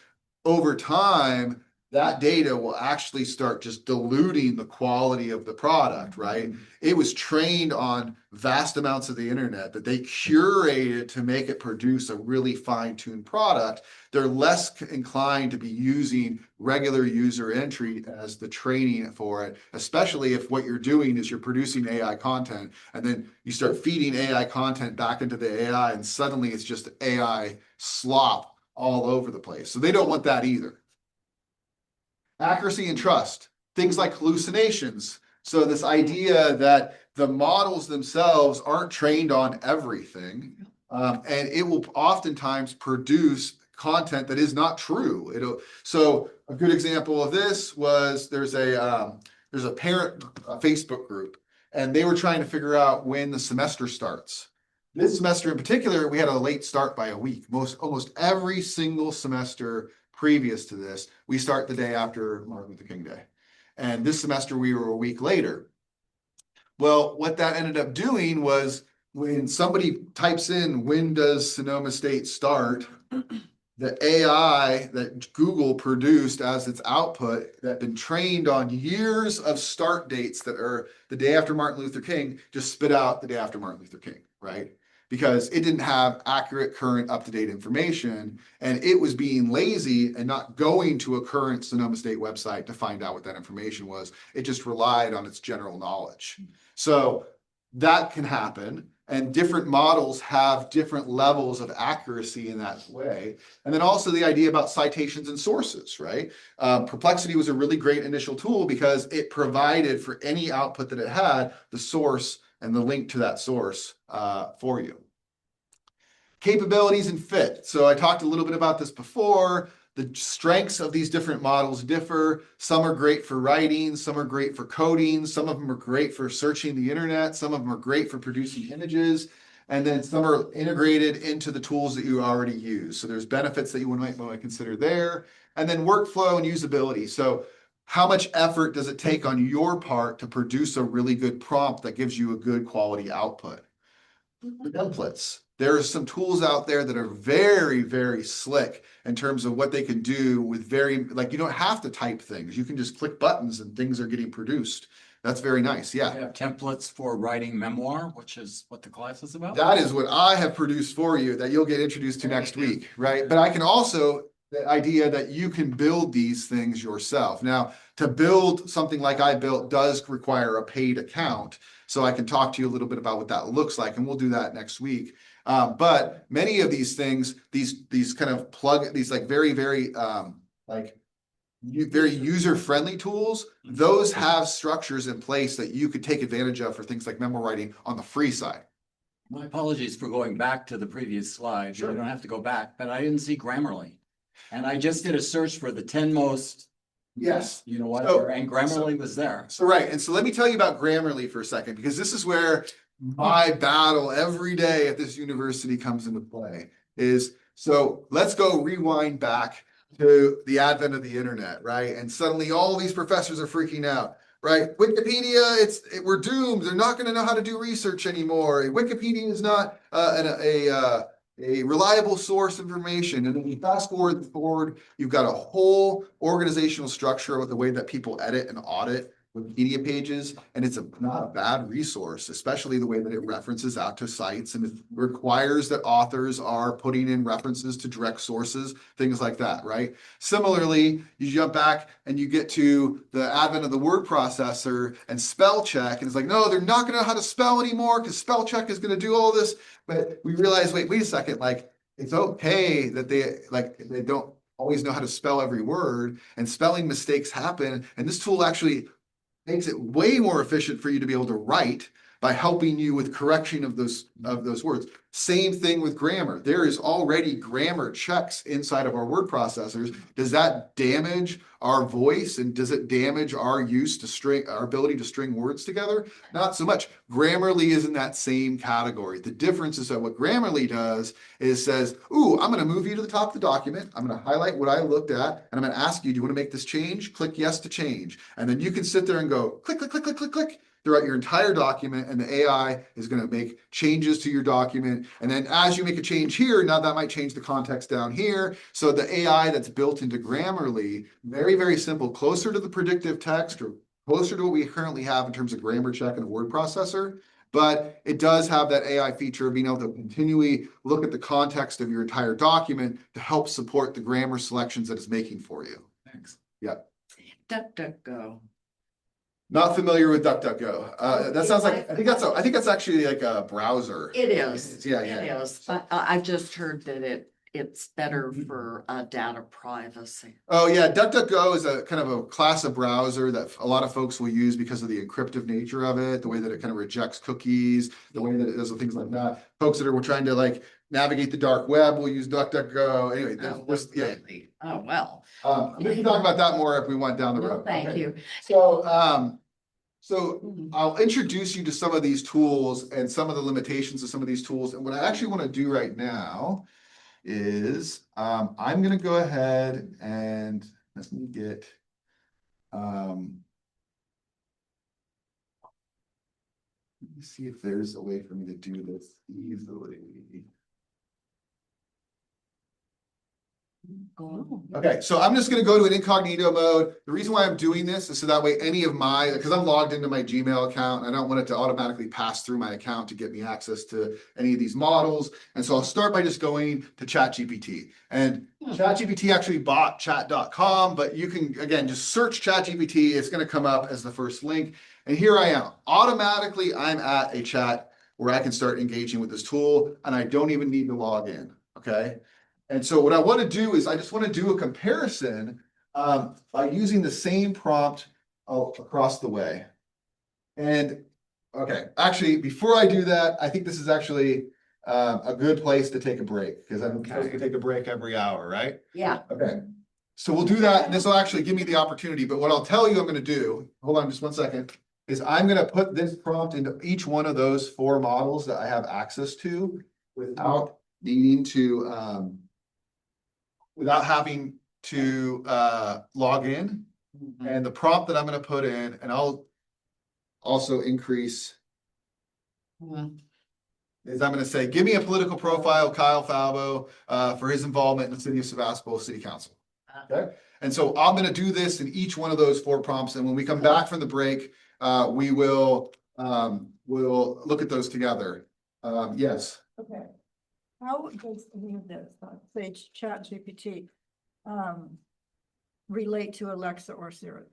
over time, that data will actually start just diluting the quality of the product, right? It was trained on vast amounts of the internet that they curated to make it produce a really fine-tuned product. They're less inclined to be using regular user entry as the training for it, especially if what you're doing is you're producing AI content and then you start feeding AI content back into the AI and suddenly it's just AI slop all over the place. So they don't want that either. Accuracy and trust, things like hallucinations. So this idea that the models themselves aren't trained on everything, and it will oftentimes produce content that is not true. So a good example of this was there's a parent Facebook group, and they were trying to figure out when the semester starts. This semester in particular, we had a late start by a week. Almost every single semester previous to this, we start the day after Martin Luther King Day. And this semester we were a week later. Well, what that ended up doing was when somebody types in, when does Sonoma State start, the AI that Google produced as its output that had been trained on years of start dates that are the day after Martin Luther King just spit out the day after Martin Luther King, right? Because it didn't have accurate, current, up-to-date information, and it was being lazy and not going to a current Sonoma State website to find out what that information was. It just relied on its general knowledge. So that can happen, and different models have different levels of accuracy in that way. And then also the idea about citations and sources, right? Perplexity was a really great initial tool because it provided for any output that it had, the source and the link to that source for you. Capabilities and fit. So I talked a little bit about this before. The strengths of these different models differ. Some are great for writing, some are great for coding, some of them are great for searching the internet, some of them are great for producing images, and then some are integrated into the tools that you already use. So there's benefits that you might want to consider there. And then workflow and usability. So how much effort does it take on your part to produce a really good prompt that gives you a good quality output? The templates. There are some tools out there that are very, very slick in terms of what they can do with you don't have to type things. You can just click buttons and things are getting produced. That's very nice. Yeah. We have templates for writing Memoir, which is what the class is about. That is what I have produced for you that you'll get introduced to next week, right? But I can also, the idea that you can build these things yourself. Now, to build something like I built does require a paid account. So I can talk to you a little bit about what that looks like, and we'll do that next week. But many of these things, these kind of these like very, very very user-friendly tools, those have structures in place that you could take advantage of for things like memo writing on the free side. My apologies for going back to the previous slide. Sure. You don't have to go back, but I didn't see Grammarly. And I just did a search for the 10 most. Yes. You know what? And Grammarly was there. So right. And so let me tell you about Grammarly for a second, because this is where my battle every day at this university comes into play. So let's go rewind back to the advent of the internet, right? And suddenly all these professors are freaking out, right? Wikipedia, we're doomed. They're not going to know how to do research anymore. Wikipedia is not a reliable source of information. And then you fast forward, you've got a whole organizational structure with the way that people edit and audit Wikipedia pages, and it's not a bad resource, especially the way that it references out to sites, and it requires that authors are putting in references to direct sources, things like that, right? Similarly, you jump back and you get to the advent of the word processor and spell check, and it's like, no, they're not going to know how to spell anymore because spell check is going to do all this. But we realize, wait a second, like, it's okay that they don't always know how to spell every word, and spelling mistakes happen, and this tool actually makes it way more efficient for you to be able to write by helping you with correction of those words. Same thing with grammar. There is already grammar checks inside of our word processors. Does that damage our voice, and does it damage our ability to string words together? Not so much. Grammarly is in that same category. The difference is that what Grammarly does is says, ooh, I'm going to move you to the top of the document. I'm going to highlight what I looked at, and I'm going to ask you, do you want to make this change? Click yes to change. And then you can sit there and go click, click, click, click, click, click throughout your entire document, and the AI is going to make changes to your document. And then as you make a change here, now that might change the context down here. So the AI that's built into Grammarly, very, very simple, closer to the predictive text, or closer to what we currently have in terms of grammar check and a word processor. But it does have that AI feature of being able to continually look at the context of your entire document to help support the grammar selections that it's making for you. Thanks. Yeah. DuckDuckGo. Not familiar with DuckDuckGo. That sounds like, I think that's actually like a browser. It is. Yeah. It is, but I've just heard that it's better for data privacy. Oh yeah, DuckDuckGo is a kind of a class of browser that a lot of folks will use because of the encryptive nature of it, the way that it kind of rejects cookies, the way that it does things like that. Folks that are trying to like navigate the dark web will use DuckDuckGo. Anyway, yeah. Oh, well. We can talk about that more if we went down the road. Thank you. So I'll introduce you to some of these tools and some of the limitations of some of these tools. And what I actually want to do right now is I'm going to go ahead and let me get let me see if there's a way for me to do this easily. Okay, so I'm just going to go to an incognito mode. The reason why I'm doing this is so that way any of because I'm logged into my Gmail account, and I don't want it to automatically pass through my account to get me access to any of these models. And so I'll start by just going to ChatGPT. And ChatGPT actually bought chat.com, but you can, again, just search ChatGPT. It's going to come up as the first link. And here I am. Automatically, I'm at a chat where I can start engaging with this tool, and I don't even need to log in, okay? And so what I want to do is I just want to do a comparison by using the same prompt across the way. And okay, actually, before I do that, I think this is actually a good place to take a break, because I'm supposed to take a break every hour, right? Yeah. Okay. So we'll do that, and this will actually give me the opportunity. But what I'll tell you I'm going to do, hold on just 1 second, is I'm going to put this prompt into each one of those 4 models that I have access to without needing to without having to log in. And the prompt that I'm going to put in, and I'll also increase, is I'm going to say, give me a political profile, Kyle Falbo, for his involvement in the city of Sebastopol City Council. Okay. And so I'm going to do this in each one of those 4 prompts. And when we come back from the break, we will we'll look at those together. Yes. Okay. How does any of this, say ChatGPT, relate to Alexa or Siri?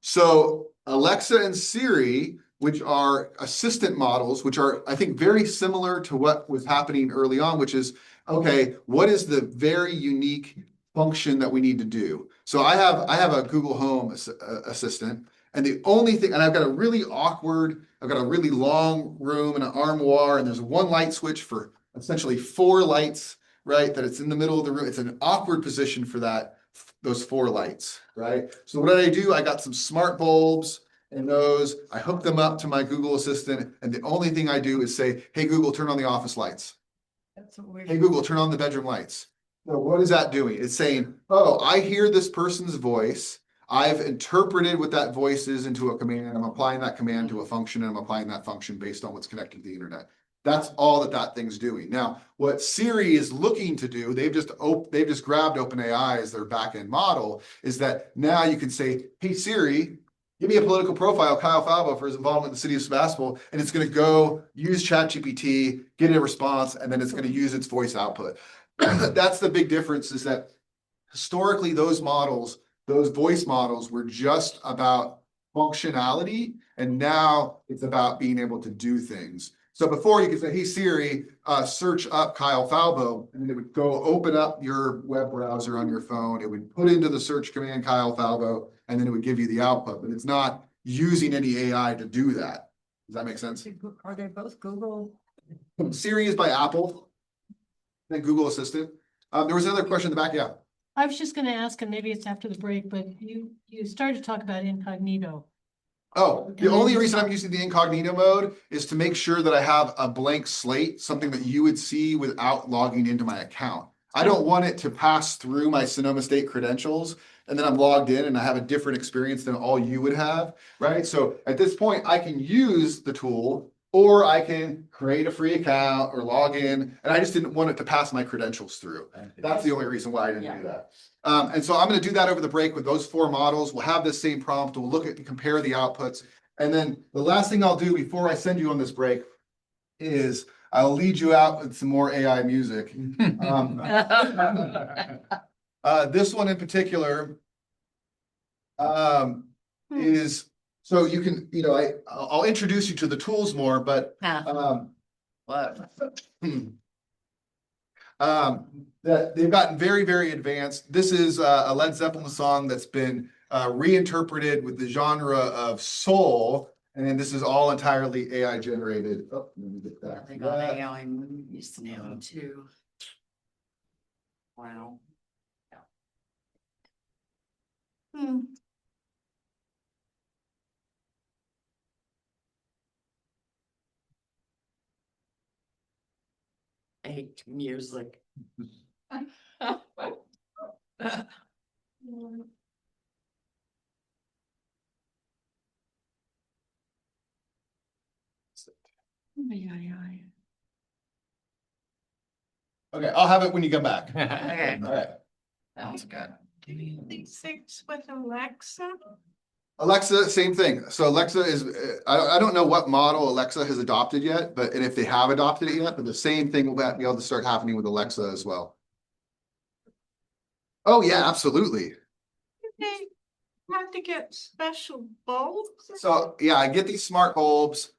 So Alexa and Siri, which are assistant models, which are, I think, very similar to what was happening early on, which is, okay, what is the very unique function that we need to do? So I have a Google Home assistant, and the only thing, and I've got a really long room and an armoire, and there's one light switch for essentially 4 lights, right? That it's in the middle of the room. It's an awkward position for those 4 lights, right? So what did I do? I got some smart bulbs, and those, I hook them up to my Google Assistant, and the only thing I do is say, hey, Google, turn on the office lights. That's what we're. Hey, Google, turn on the bedroom lights. So what is that doing? It's saying, oh, I hear this person's voice. I've interpreted what that voice is into a command. I'm applying that command to a function and I'm applying that function based on what's connected to the internet. That's all that thing's doing. Now, what Siri is looking to do, they've just grabbed OpenAI as their backend model, is that now you can say, hey Siri, give me a political profile, Kyle Falbo, for his involvement in the city of Sebastopol, and it's going to go use ChatGPT, get a response, and then it's going to use its voice output. That's the big difference, is that historically those models, those voice models, were just about functionality, and now it's about being able to do things. So before you could say, hey Siri, search up Kyle Falbo, and then it would go open up your web browser on your phone. It would put into the search command Kyle Falbo, and then it would give you the output, but it's not using any AI to do that. Does that make sense? Are they both Google? Siri is by Apple, then Google Assistant. There was another question in the back, yeah. I was just gonna ask, and maybe it's after the break, but you started to talk about incognito. Oh, the only reason I'm using the incognito mode is to make sure that I have a blank slate, something that you would see without logging into my account. I don't want it to pass through my Sonoma State credentials and then I'm logged in and I have a different experience than all you would have, right? So at this point, I can use the tool or I can create a free account or log in, and I just didn't want it to pass my credentials through. That's the only reason why I didn't do that. And so I'm going to do that over the break with those 4 models. We'll have this same prompt. We'll look at and compare the outputs. And then the last thing I'll do before I send you on this break is I'll lead you out with some more AI music. This one in particular is, so you can, I'll introduce you to the tools more, but that they've gotten very, very advanced. This is a Led Zeppelin song that's been reinterpreted with the genre of soul, and this is all entirely AI generated. Oh, let me get back. They got AI movies now too. Wow. I hate music. Okay, I'll have it when you come back. Okay, All right. sounds good. These things with Alexa. Alexa, same thing. So Alexa is, I don't know what model Alexa has adopted yet, and if they have adopted it yet, but the same thing will be able to start happening with Alexa as well. Oh yeah, absolutely. They have to get special bulbs. So yeah, I get these smart bulbs,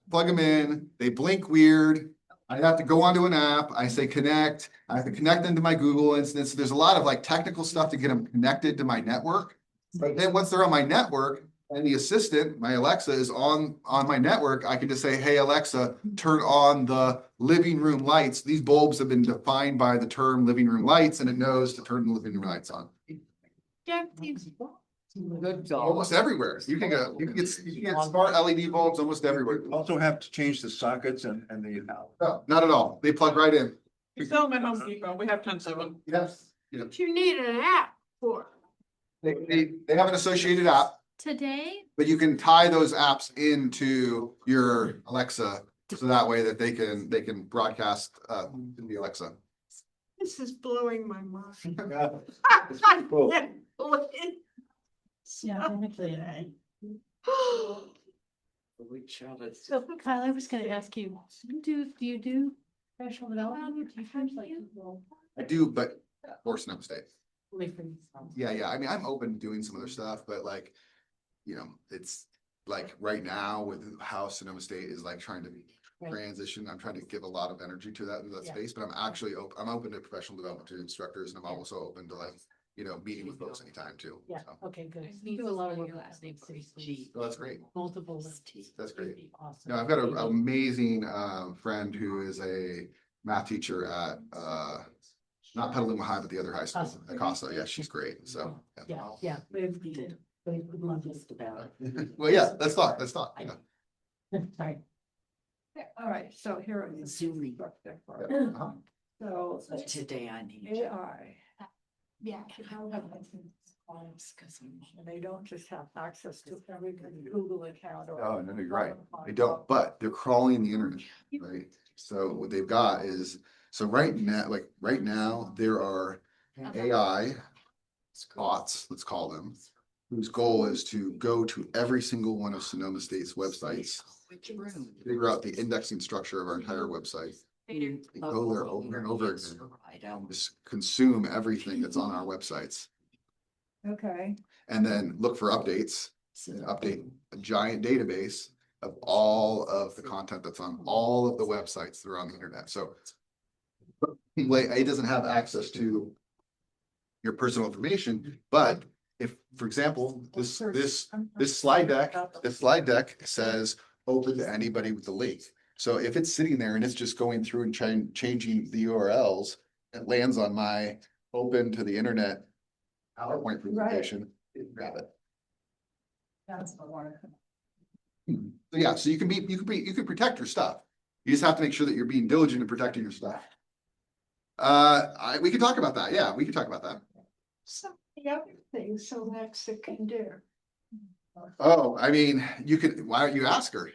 plug them in, they blink weird. I have to go onto an app. I say connect. I have to connect them to my Google instance. There's a lot of like technical stuff to get them connected to my network. But then once they're on my network and the assistant, my Alexa, is on my network, I can just say, hey, Alexa, turn on the living room lights. These bulbs have been defined by the term living room lights, and it knows to turn the living room lights on. Get these bulbs. Good job. Almost everywhere. You can get smart LED bulbs almost everywhere. Also have to change the sockets and the. No, not at all. They plug right in. We sell them at Home Depot. We have tons of them. Yes. But you need an app for. They have an associated app, Today, but you can tie those apps into your Alexa, so that way that they can broadcast in the Alexa. This is blowing my mind. Cool. yeah, actually, So Kyle, I was gonna ask you, do you do professional development? I do, but for Sonoma State. Only for yourself. Yeah. I mean, I'm open to doing some other stuff, but like, it's like right now with how Sonoma State is like trying to transition, I'm trying to give a lot of energy to that space, but I'm actually I'm open to professional development to instructors, and I'm also open to like, meeting with folks anytime too. Yeah, So, okay, good. You do a lot of work with the state police. so that's great. Multiple. That's great. It'd be Awesome. No, I've got an amazing friend who is a math teacher at not Petaluma High, but the other high school, Acosta. Yeah, she's great. So Yeah. We'd love this about well, yeah, let's talk. Yeah. it. Sorry. All right, so here are the Zoom. Uh-huh. So But today I need. AI, Yeah. they don't just have access to every Google account or. Oh, no, you're right. They don't, but they're crawling the internet, right? So what they've got is, so right now, there are AI bots, let's call them, whose goal is to go to every single one of Sonoma State's websites, figure out the indexing structure of our entire website. They go there over and over again, just consume everything that's on our websites, Okay, and then look for updates, and update a giant database of all of the content that's on all of the websites that are on the internet. So A doesn't have access to your personal information, but if, for example, this slide deck says open to anybody with the link. So if it's sitting there and it's just going through and changing the URLs, it lands on my open to the internet PowerPoint presentation, grab it. that's the one. So yeah, so you can protect your stuff. You just have to make sure that you're being diligent in protecting your stuff. We can talk about that. Yeah, we can talk about that. Some of the other things Alexa can do. Oh, I mean, you could, why don't you ask her?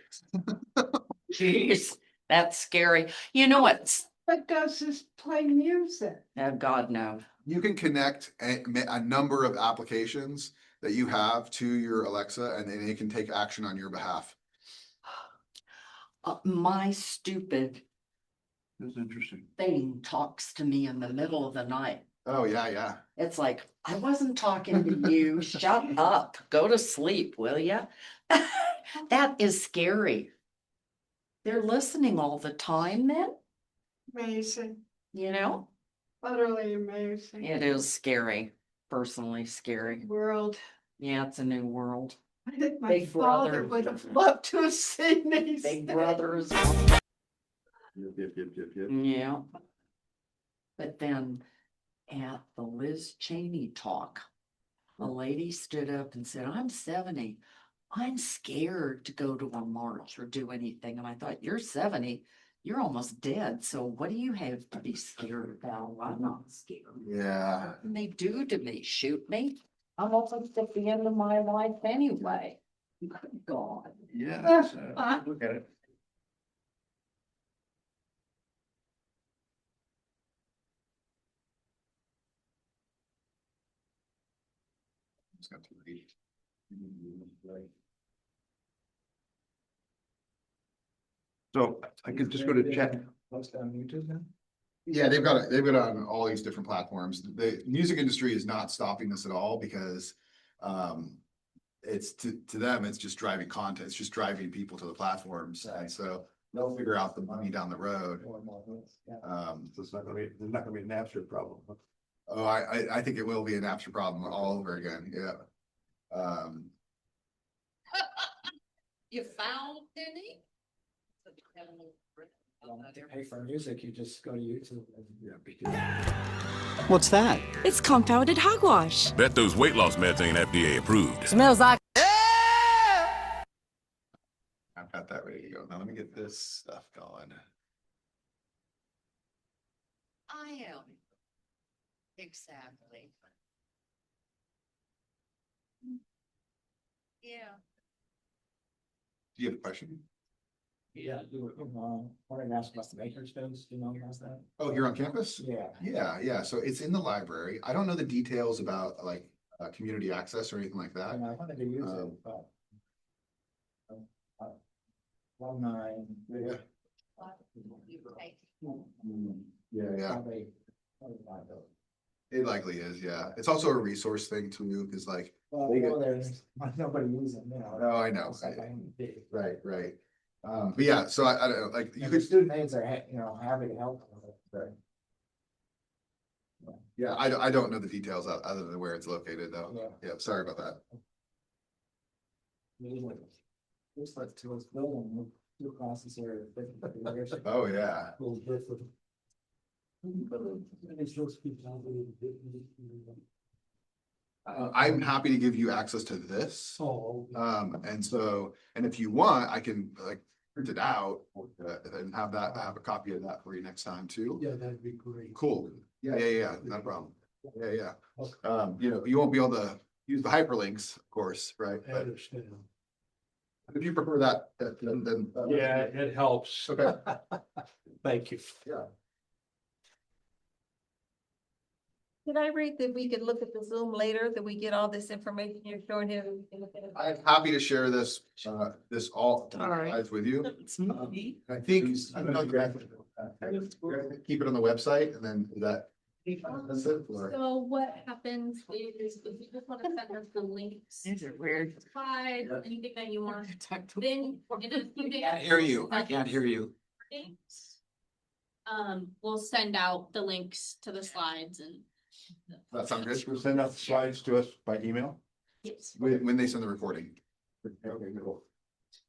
Jeez, that's scary. You know what? But does this play music? Oh, God, no. You can connect a number of applications that you have to your Alexa, and then it can take action on your behalf. My stupid That's interesting. thing talks to me in the middle of the night. Oh, yeah. It's like, I wasn't talking to you. Shut up. Go to sleep, will ya? That is scary. They're listening all the time then, Amazing, you know? utterly amazing. It is scary, personally scary. World. Yeah, it's a new world. I think my Big father brother. would have loved to have seen these. Big things. brother is, Yep. yeah. But then at the Liz Cheney talk, a lady stood up and said, I'm 70. I'm scared to go to a march or do anything. And I thought, you're 70, you're almost dead. So what do you have to be scared about? Well, I'm not scared. Yeah. What can they do to me? Shoot me? I'm almost at the end of my life anyway. Good God. Yeah. Look at it. Just got to read. So I could just go to chat. Yeah, they've got it on all these different platforms. The music industry is not stopping this at all because it's to them, it's just driving content. It's just driving people to the platforms. And so they'll figure out the money down the road. So it's not gonna be, there's not gonna be an Napster problem. Oh, I think it will be an Napster problem all over again. Yeah. You found any? Pay for music, you just go to YouTube. What's that? It's compounded hogwash. Bet those weight loss meds ain't FDA approved. Smells like. I've got that ready to go. Now let me get this stuff going. I am. Exactly. Yeah. Do you have a question? Yeah, wanted to ask about the Bakersfield, you know, about that? Oh, here on campus? Yeah. Yeah. So it's in the library. I don't know the details about like community access or anything like that. And I wanted to use it, but. Alumni. Yeah. Yeah. It likely is, yeah. It's also a resource thing too, because like. Well, there's nobody using, you know. Oh, I know. It's like I need to- Right. But yeah, so I don't know, like you The could, student aides are, happy to help. Right. Yeah, I don't know the details other than where it's located though. Yeah, sorry about that. Just like to us building, two classes here. Oh, yeah. I'm happy to give you access to this. Oh. And if you want, I can like print it out and have a copy of that for you next time too. Yeah, that'd be great. Cool. Yeah, not a problem. Yeah. You know, you won't be able to use the hyperlinks, of course, right? I But understand. if you prefer that, then. Yeah, it helps. Okay. Thank you. Yeah. Did I read that we could look at the Zoom later, that we get all this information you're showing here? We can look at it? I'm happy to share this all right. slides with you. It's me. I think, I don't know, you're gonna keep it on the website and then that. That's it, or- So what happens is if you just want to send us the links. These are weird. Slides, anything that you want, then in a few days. I can't hear you. I can't hear you. We'll send out the links to the slides and. That sounds good. You'll send out the slides to us by email? Yes. When they send the recording. Okay, cool.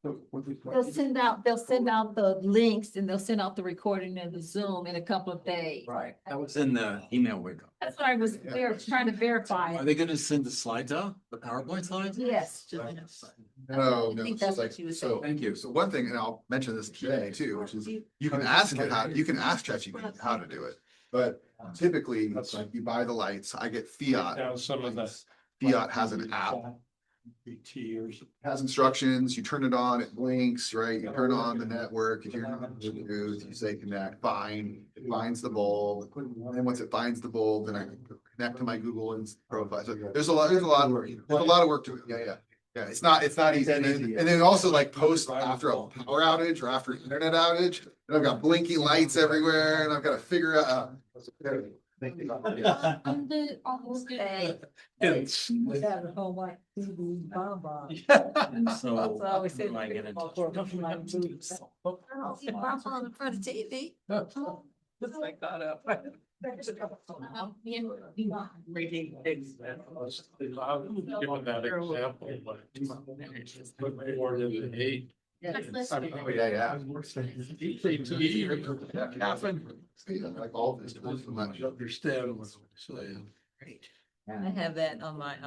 They'll send out the links and they'll send out the recording of the Zoom in a couple of days. Right. That was in the email we got. That's what I was trying to verify. Are they gonna send the slides out? The PowerPoint slides? Yes. No, I think it's that's like, what you were so, saying. thank you. So one thing, and I'll mention this today too, which is you can ask ChatGPT how to do it. But typically, it's like you buy the lights, I get Fiat. Down some of the. Fiat has an app, has instructions, you turn it on, it blinks, right? You turn on the network, if you're not in Bluetooth, you say connect, find, it finds the bulb. And then once it finds the bulb, then I can connect to my Google and profile. So there's a lot of work to it. Yeah, it's not easy. And then also like post after a power outage or after an internet outage, and I've got blinking lights everywhere and I've got to figure out. On the, It's. And so. I always say. am I gonna- In front of TV. Given that example, but more than the eight. Yeah. Like all this. Understand what I'm saying. I have that on my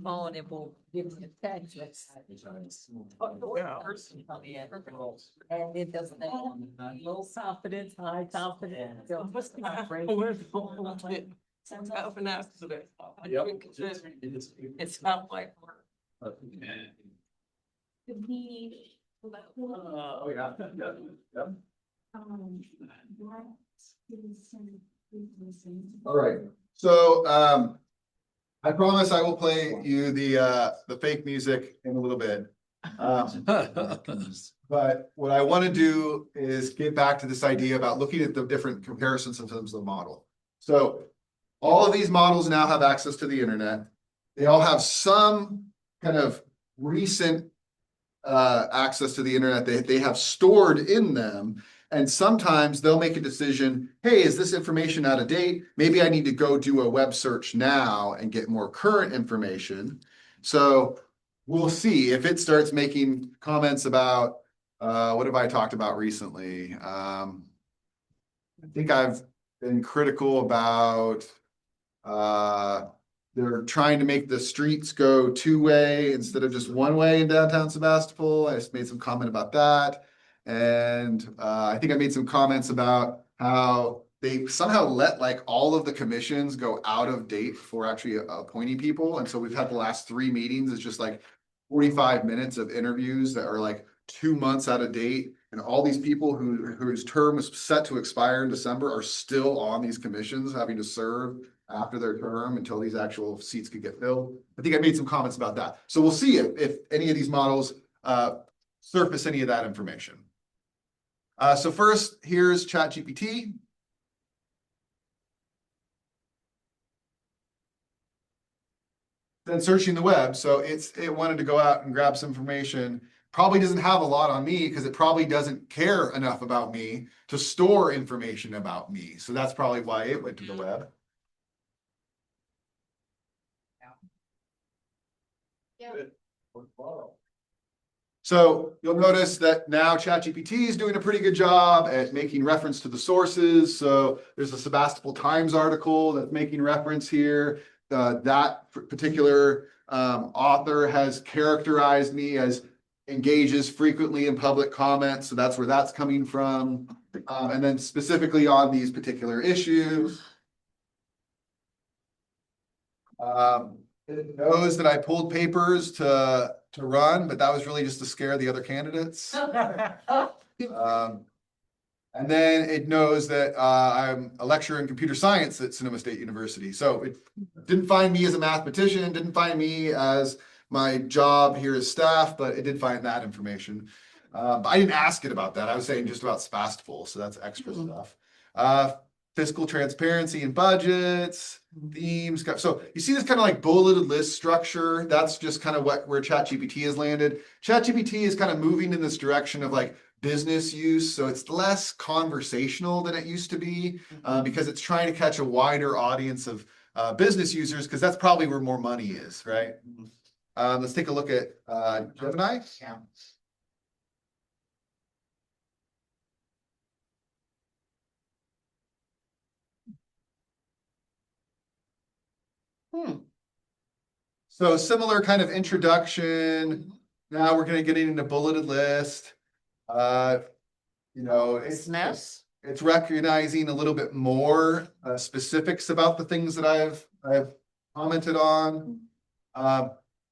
phone. It will give me a text. And it doesn't. Low confidence, high confidence. It's not like. Oh, yeah. All right, so I promise I will play you the fake music in a little bit. But what I want to do is get back to this idea about looking at the different comparisons in terms of the model. So all of these models now have access to the internet. They all have some kind of recent access to the internet they have stored in them. And sometimes they'll make a decision, hey, is this information out of date? Maybe I need to go do a web search now and get more current information. So we'll see if it starts making comments about, what have I talked about recently? I think I've been critical about, they're trying to make the streets go two-way instead of just one-way in downtown Sebastopol. I just made some comment about that. And I think I made some comments about how they somehow let like all of the commissions go out of date before actually appointing people. And so we've had the last 3 meetings. It's just like 45 minutes of interviews that are like 2 months out of date. And all these people whose term is set to expire in December are still on these commissions, having to serve after their term until these actual seats could get filled. I think I made some comments about that. So we'll see if any of these models surface any of that information. So first, here's ChatGPT. Then searching the web. So it wanted to go out and grab some information. Probably doesn't have a lot on me because it probably doesn't care enough about me to store information about me. So that's probably why it went to the web. Yeah. So you'll notice that now ChatGPT is doing a pretty good job at making reference to the sources. So there's a Sebastopol Times article that's making reference here. That particular author has characterized me as engages frequently in public comment, so that's where that's coming from. And then specifically on these particular issues. It knows that I pulled papers to run, but that was really just to scare the other candidates. And then it knows that I'm a lecturer in computer science at Sonoma State University. So it didn't find me as a mathematician, didn't find me as my job here as staff, but it did find that information. But I didn't ask it about that. I was saying just about Sebastopol, so that's extra stuff. Fiscal transparency and budgets, themes. So you see this kind of like bulleted list structure. That's just kind of where ChatGPT has landed. ChatGPT is kind of moving in this direction of like business use. So it's less conversational than it used to be because it's trying to catch a wider audience of business users because that's probably where more money is, right? Let's take a look at Gemini. So similar kind of introduction. Now we're going to get into bulleted list. You know, it's recognizing a little bit more specifics about the things that I've commented on.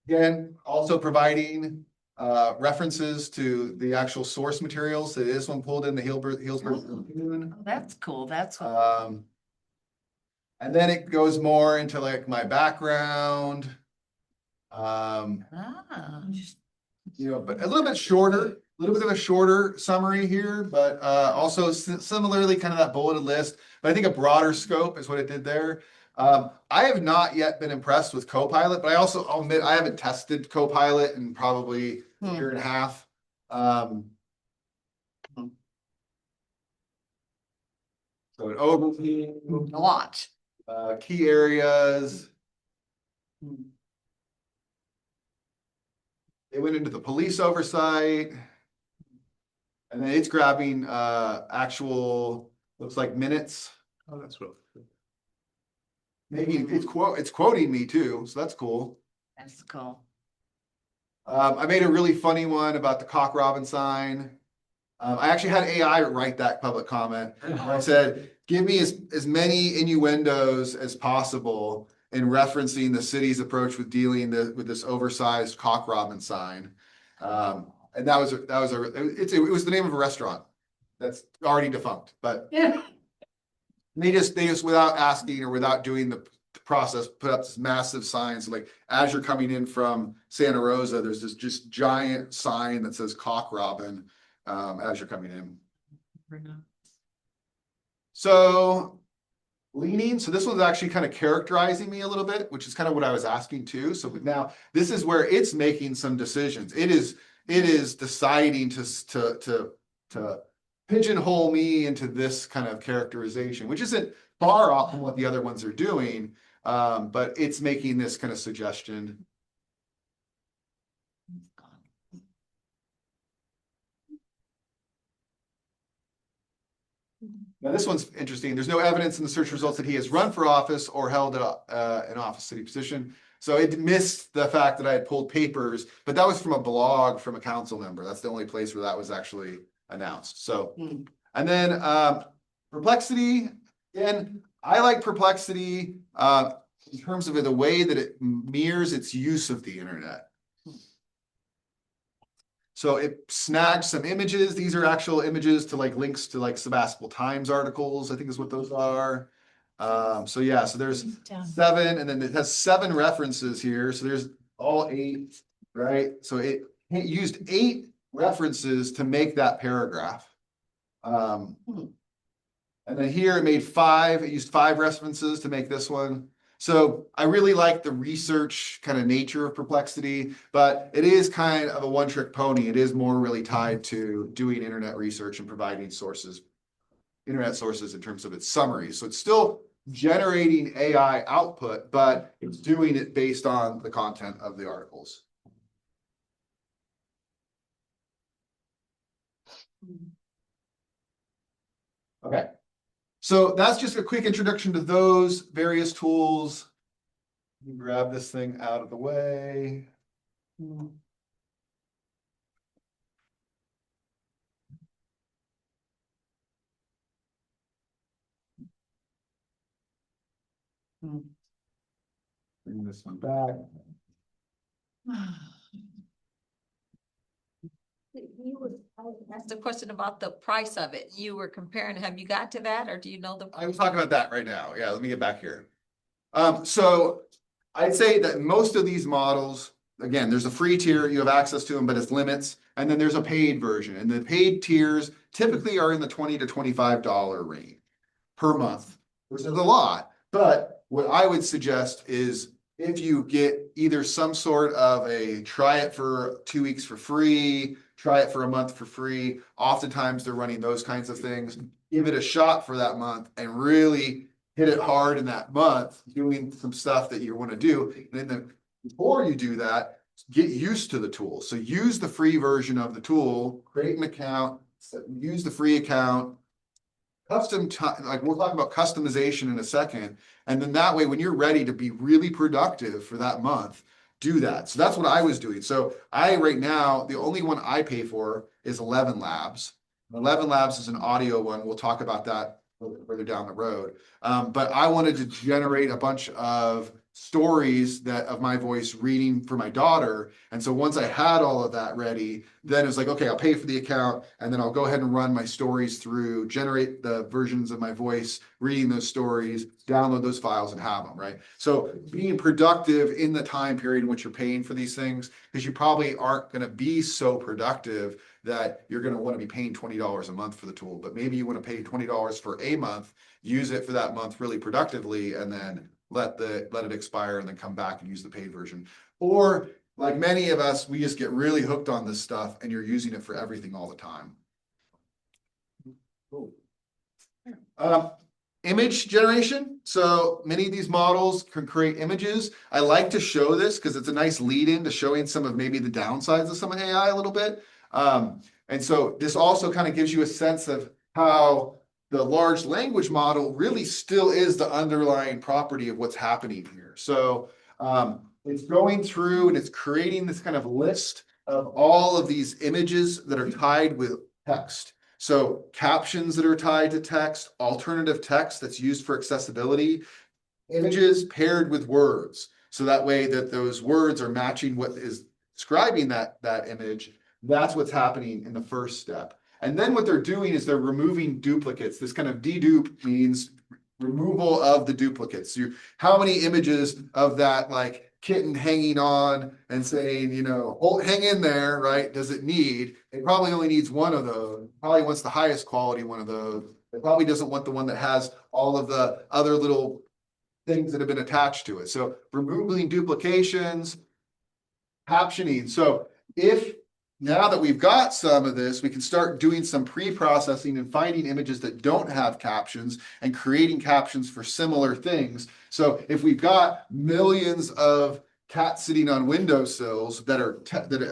Again, also providing references to the actual source materials. So this one pulled in the Healdsburg Tribune. Oh, that's cool. That's and then it goes more into like my background. You know, but a little bit shorter, a little bit of a shorter summary here, but also similarly kind of that bulleted list. But I think a broader scope is what it did there. I have not yet been impressed with Copilot, but I'll admit I haven't tested Copilot in probably a year and a half. So an overview, a lot. Key areas. They went into the police oversight, and then it's grabbing actual, looks like minutes. Oh, that's really cool. Maybe it's quoting me too, so that's cool. That's cool. I made a really funny one about the cock robin sign. I actually had AI write that public comment. I said, give me as many innuendos as possible in referencing the city's approach with dealing with this oversized cock robin sign. And it was the name of a restaurant that's already defunct, but they just without asking or without doing the process, put up this massive sign. So like as you're coming in from Santa Rosa, there's this just giant sign that says cock robin as you're coming in. So this one's actually kind of characterizing me a little bit, which is kind of what I was asking too. So now this is where it's making some decisions. It is deciding to pigeonhole me into this kind of characterization, which isn't far off from what the other ones are doing, but it's making this kind of suggestion. Now, this one's interesting. There's no evidence in the search results that he has run for office or held an office city position. So it missed the fact that I had pulled papers, but that was from a blog from a council member. That's the only place where that was actually announced. So, and then Perplexity, again, I like Perplexity in terms of the way that it mirrors its use of the internet. So it snagged some images. These are actual images to like links to like Sebastopol Times articles, I think is what those are. So yeah, so there's 7, and then it has 7 references here. So there's all 8, right? So it used 8 references to make that paragraph. And then here it made 5, it used 5 references to make this one. So I really like the research kind of nature of Perplexity, but it is kind of a one-trick pony. It is more really tied to doing internet research and providing sources, internet sources in terms of its summaries. So it's still generating AI output, but it's doing it based on the content of the articles. Okay. So that's just a quick introduction to those various tools. Grab this thing out of the way. Bring this one back. I asked a question about the price of it. You were comparing, have you got to that or do you know the? I'm talking about that right now. Yeah, let me get back here. So I'd say that most of these models, again, there's a free tier, you have access to them, but it's limits. And then there's a paid version. And the paid tiers typically are in the $20 to $25 range per month, which is a lot. But what I would suggest is if you get either some sort of a try it for 2 weeks for free, try it for a month for free. Oftentimes they're running those kinds of things. Give it a shot for that month and really hit it hard in that month, doing some stuff that you want to do. And then before you do that, get used to the tool. So use the free version of the tool, create an account, use the free account, like we'll talk about customization in a second. And then that way, when you're ready to be really productive for that month, do that. So that's what I was doing. So right now, the only one I pay for is 11 Labs. 11 Labs is an audio one. We'll talk about that a little bit further down the road. But I wanted to generate a bunch of stories of my voice reading for my daughter. And so once I had all of that ready, then it was like, okay, I'll pay for the account and then I'll go ahead and run my stories through, generate the versions of my voice, reading those stories, download those files and have them, right? So being productive in the time period in which you're paying for these things, because you probably aren't going to be so productive that you're going to want to be paying $20 a month for the tool, but maybe you want to pay $20 for a month, use it for that month really productively, and then let it expire and then come back and use the paid version. Or like many of us, we just get really hooked on this stuff and you're using it for everything all the time. Cool. Image generation. So many of these models can create images. I like to show this because it's a nice lead in to showing some of maybe the downsides of some of AI a little bit. And so this also kind of gives you a sense of how the large language model really still is the underlying property of what's happening here. So it's going through and it's creating this kind of list of all of these images that are tied with text. So captions that are tied to text, alternative text that's used for accessibility, images paired with words. So that way that those words are matching what is describing that image. That's what's happening in the first step. And then what they're doing is they're removing duplicates. This kind of dedupe means removal of the duplicates. So how many images of that like kitten hanging on and saying, hang in there, right? Does it need? It probably only needs one of those. Probably wants the highest quality one of those. It probably doesn't want the one that has all of the other little things that have been attached to it. So removing duplications, captioning. So now that we've got some of this, we can start doing some pre-processing and finding images that don't have captions and creating captions for similar things. So if we've got millions of cats sitting on windowsills that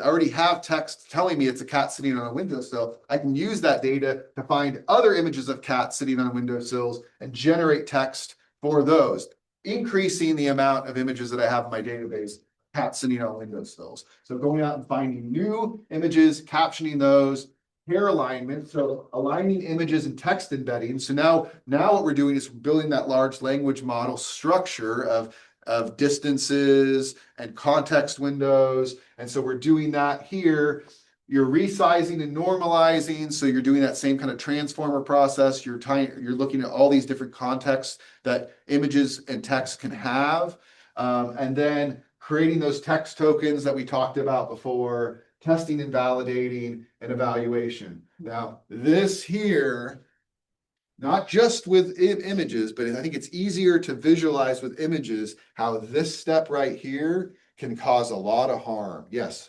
already have text telling me it's a cat sitting on a windowsill, I can use that data to find other images of cats sitting on windowsills and generate text for those, increasing the amount of images that I have in my database. Cats sitting on windowsills. So going out and finding new images, captioning those, pair alignment, so aligning images and text embedding. So now what we're doing is building that large language model structure of distances and context windows. And so we're doing that here. You're resizing and normalizing. So you're doing that same kind of transformer process. You're looking at all these different contexts that images and text can have. And then creating those text tokens that we talked about before, testing and validating and evaluation. Now, this here, not just with images, but I think it's easier to visualize with images how this step right here can cause a lot of harm. Yes.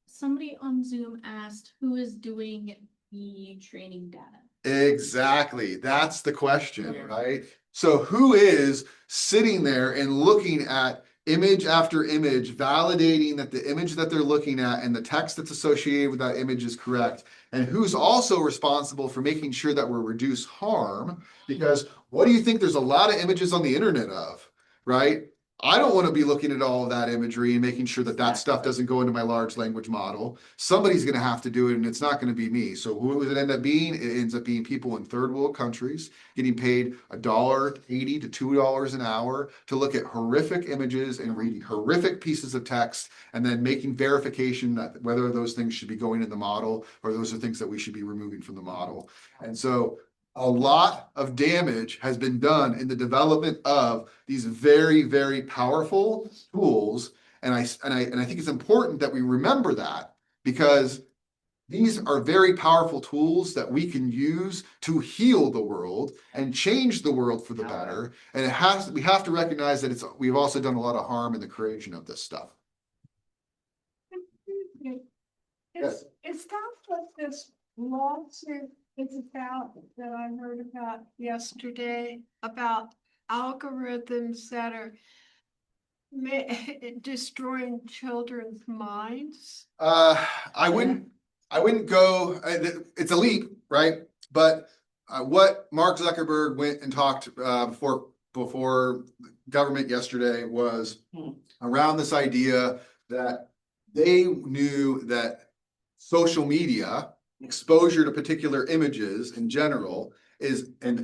Somebody on Zoom asked who is doing the training data. Exactly. That's the question, right? So who is sitting there and looking at image after image, validating that the image that they're looking at and the text that's associated with that image is correct? And who's also responsible for making sure that we reduce harm? Because what do you think there's a lot of images on the internet of, right? I don't want to be looking at all of that imagery and making sure that that stuff doesn't go into my large language model. Somebody's going to have to do it, and it's not going to be me. So who does it end up being? It ends up being people in third world countries getting paid $1.80 to $2 an hour to look at horrific images and reading horrific pieces of text, and then making verification that whether those things should be going in the model or those are things that we should be removing from the model. And so a lot of damage has been done in the development of these very, very powerful tools. And I think it's important that we remember that, because these are very powerful tools that we can use to heal the world and change the world for the better. And we have to recognize that we've also done a lot of harm in the creation of this stuff. Is that what this lawsuit is about that I heard about yesterday, about algorithms that are destroying children's minds? I wouldn't go, it's a leap, right? But what Mark Zuckerberg went and talked before government yesterday was around this idea that they knew that social media exposure to particular images in general is, and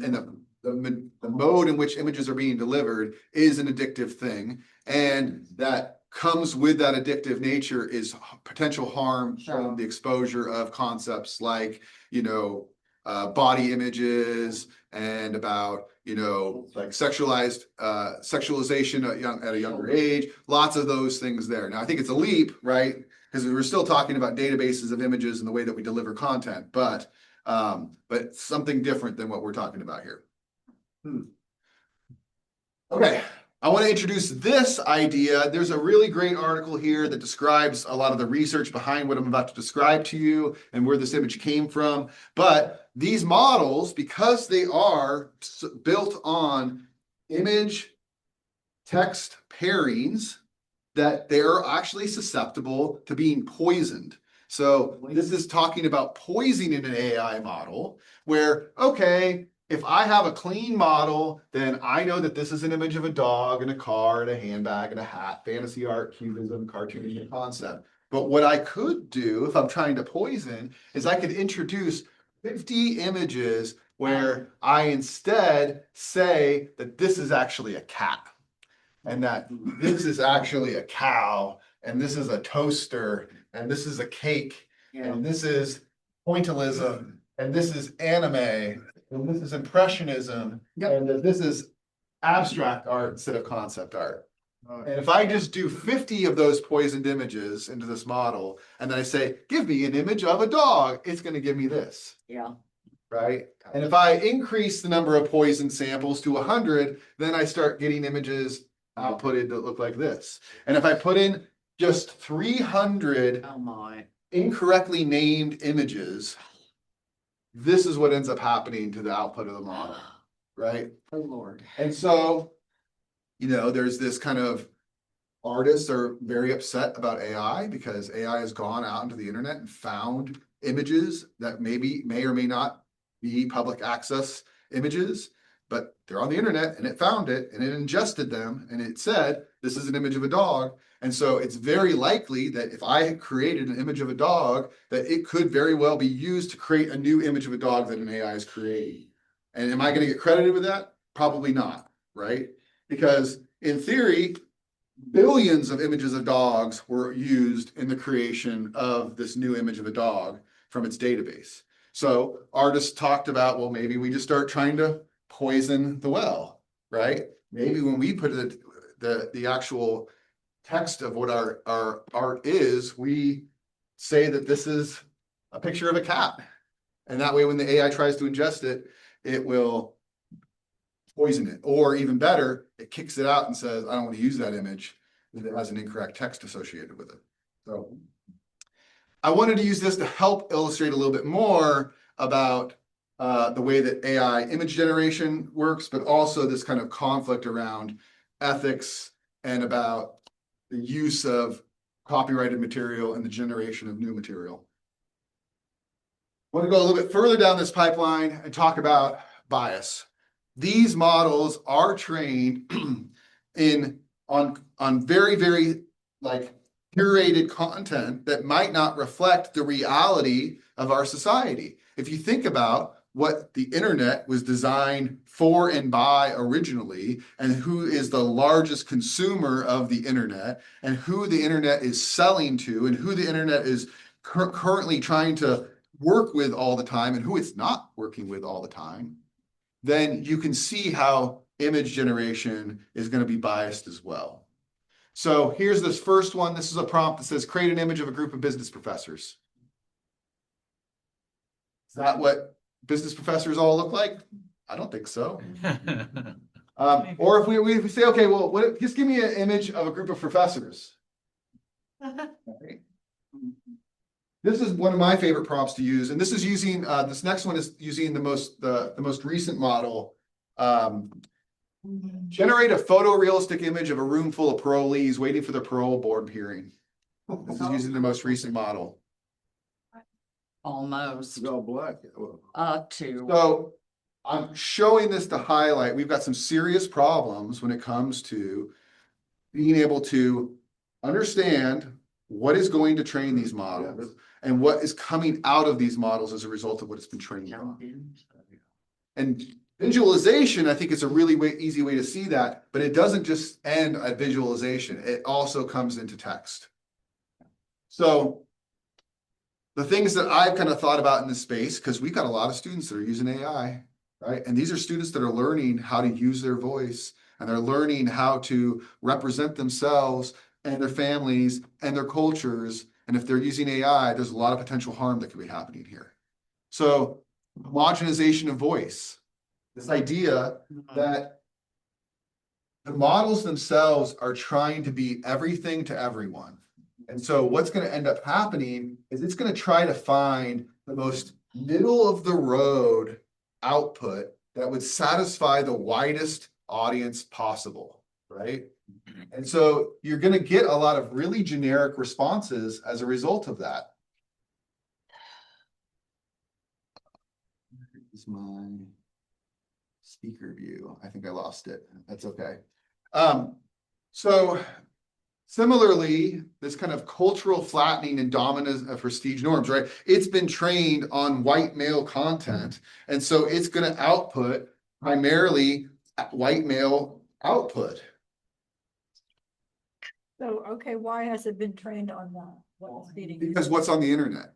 the mode in which images are being delivered is an addictive thing. And that comes with that addictive nature is potential harm from the exposure of concepts like, body images and about, like sexualization at a younger age, lots of those things there. Now, I think it's a leap, right? Because we're still talking about databases of images and the way that we deliver content, but something different than what we're talking about here. Okay, I want to introduce this idea. There's a really great article here that describes a lot of the research behind what I'm about to describe to you and where this image came from. But these models, because they are built on image text pairings, that they're actually susceptible to being poisoned. So this is talking about poisoning an AI model where, okay, if I have a clean model, then I know that this is an image of a dog and a car and a handbag and a hat, fantasy art, cubism, cartooning concept. But what I could do if I'm trying to poison is I could introduce 50 images where I instead say that this is actually a cat, and that this is actually a cow, and this is a toaster, and this is a cake, and this is pointillism, and this is anime, and this is impressionism, and that this is abstract art instead of concept art. And if I just do 50 of those poisoned images into this model, and then I say, give me an image of a dog, it's going to give me this. Yeah. Right? And if I increase the number of poison samples to 100, then I start getting images outputted that look like this. And if I put in just 300 incorrectly named images, this is what ends up happening to the output of the model, right? Oh, Lord. And so, there's this kind of artists are very upset about AI because AI has gone out into the internet and found images that may or may not be public access images, but they're on the internet and it found it and it ingested them and it said, this is an image of a dog. And so it's very likely that if I had created an image of a dog, that it could very well be used to create a new image of a dog that an AI is creating. And am I going to get credited with that? Probably not, right? Because in theory, billions of images of dogs were used in the creation of this new image of a dog from its database. So artists talked about, well, maybe we just start trying to poison the well, right? Maybe when we put the actual text of what our art is, we say that this is a picture of a cat. And that way, when the AI tries to ingest it, it will poison it. Or even better, it kicks it out and says, I don't want to use that image. It has an incorrect text associated with it. So I wanted to use this to help illustrate a little bit more about the way that AI image generation works, but also this kind of conflict around ethics and about the use of copyrighted material and the generation of new material. I want to go a little bit further down this pipeline and talk about bias. These models are trained in on very, very like curated content that might not reflect the reality of our society. If you think about what the internet was designed for and by originally, and who is the largest consumer of the internet, and who the internet is selling to, and who the internet is currently trying to work with all the time, and who it's not working with all the time, then you can see how image generation is going to be biased as well. So here's this first one. This is a prompt that says, create an image of a group of business professors. Is that what business professors all look like? I don't think so. Or if we say, okay, well, just give me an image of a group of professors. Okay. This is one of my favorite prompts to use, and this is using this next one is using the most recent model. Generate a photorealistic image of a room full of parolees waiting for the parole board hearing. This is using the most recent model. Almost. It's all black. Two. So I'm showing this to highlight, we've got some serious problems when it comes to being able to understand what is going to train these models and what is coming out of these models as a result of what it's been trained on. And visualization, I think, is a really easy way to see that, but it doesn't just end at visualization. It also comes into text. So the things that I've kind of thought about in this space, because we've got a lot of students that are using AI, right? And these are students that are learning how to use their voice, and they're learning how to represent themselves and their families and their cultures. And if they're using AI, there's a lot of potential harm that could be happening here. So homogenization of voice, this idea that the models themselves are trying to be everything to everyone. And so what's going to end up happening is it's going to try to find the most middle of the road output that would satisfy the widest audience possible, right? And so you're going to get a lot of really generic responses as a result of that. This is my speaker view. I think I lost it. That's okay. So similarly, this kind of cultural flattening and dominance of prestige norms, right? It's been trained on white male content. And so it's going to output primarily white male output. So, okay, why has it been trained on that? What is feeding? Because what's on the internet?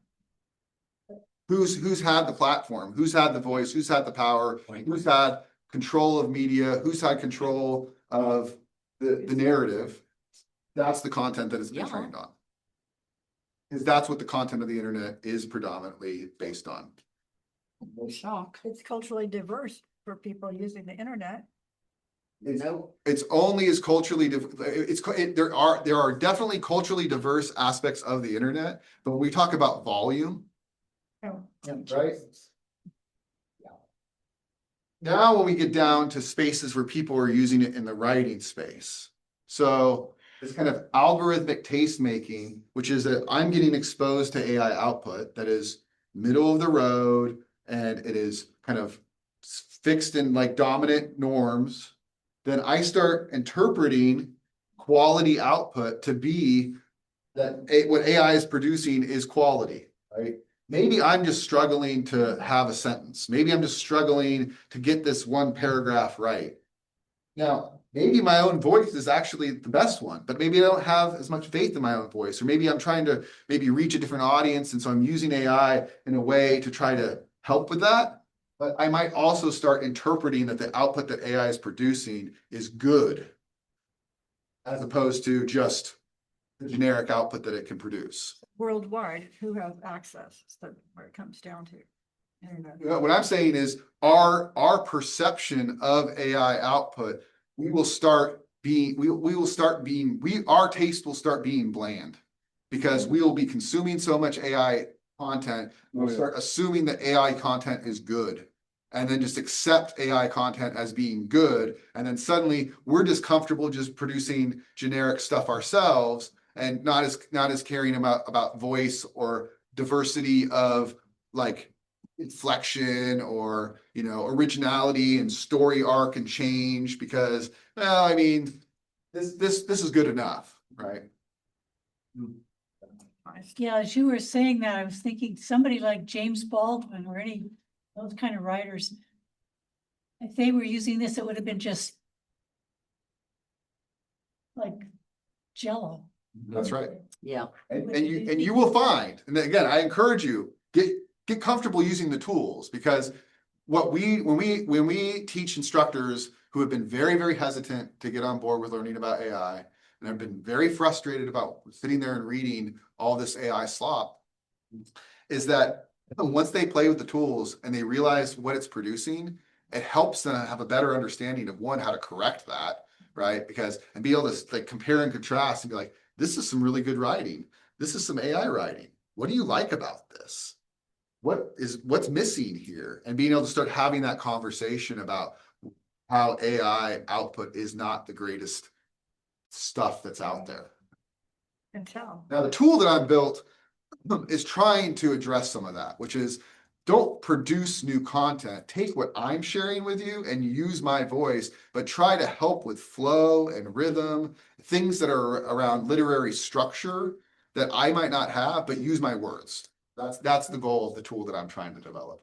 Who's had the platform? Who's had the voice? Who's had the power? Who's had control of media? Who's had control of the narrative? That's the content that it's been trained on. Because that's what the content of the internet is predominantly based on. No shock. It's culturally diverse for people using the internet. It's only as culturally there are definitely culturally diverse aspects of the internet, but when we talk about volume, right? Now when we get down to spaces where people are using it in the writing space. So this kind of algorithmic taste making, which is that I'm getting exposed to AI output that is middle of the road, and it is kind of fixed in like dominant norms. Then I start interpreting quality output to be that what AI is producing is quality, right? Maybe I'm just struggling to have a sentence. Maybe I'm just struggling to get this one paragraph right. Now, maybe my own voice is actually the best one, but maybe I don't have as much faith in my own voice, or maybe I'm trying to reach a different audience. And so I'm using AI in a way to try to help with that. But I might also start interpreting that the output that AI is producing is good, as opposed to just the generic output that it can produce. Worldwide, who has access? That's where it comes down to. Internet. What I'm saying is our perception of AI output, our taste will start being bland, because we will be consuming so much AI content. We'll start assuming that AI content is good, and then just accept AI content as being good. And then suddenly we're just comfortable just producing generic stuff ourselves, and not as caring about voice or diversity of like inflection or, originality and story arc and change, because, well, I mean, this is good enough, right? Yeah, as you were saying that, I was thinking somebody like James Baldwin or any those kind of writers. If they were using this, it would have been just like Jello. That's right. Yeah. And you will find, and again, I encourage you, get comfortable using the tools, because when we teach instructors who have been very, very hesitant to get on board with learning about AI and have been very frustrated about sitting there and reading all this AI slop, is that once they play with the tools and they realize what it's producing, it helps them have a better understanding of, one, how to correct that, right? Because, and be able to like compare and contrast and be like, this is some really good writing. This is some AI writing. What do you like about this? What's missing here? And being able to start having that conversation about how AI output is not the greatest stuff that's out there. Can tell. Now, the tool that I've built is trying to address some of that, which is, don't produce new content. Take what I'm sharing with you and use my voice, but try to help with flow and rhythm, things that are around literary structure that I might not have, but use my words. That's the goal of the tool that I'm trying to develop.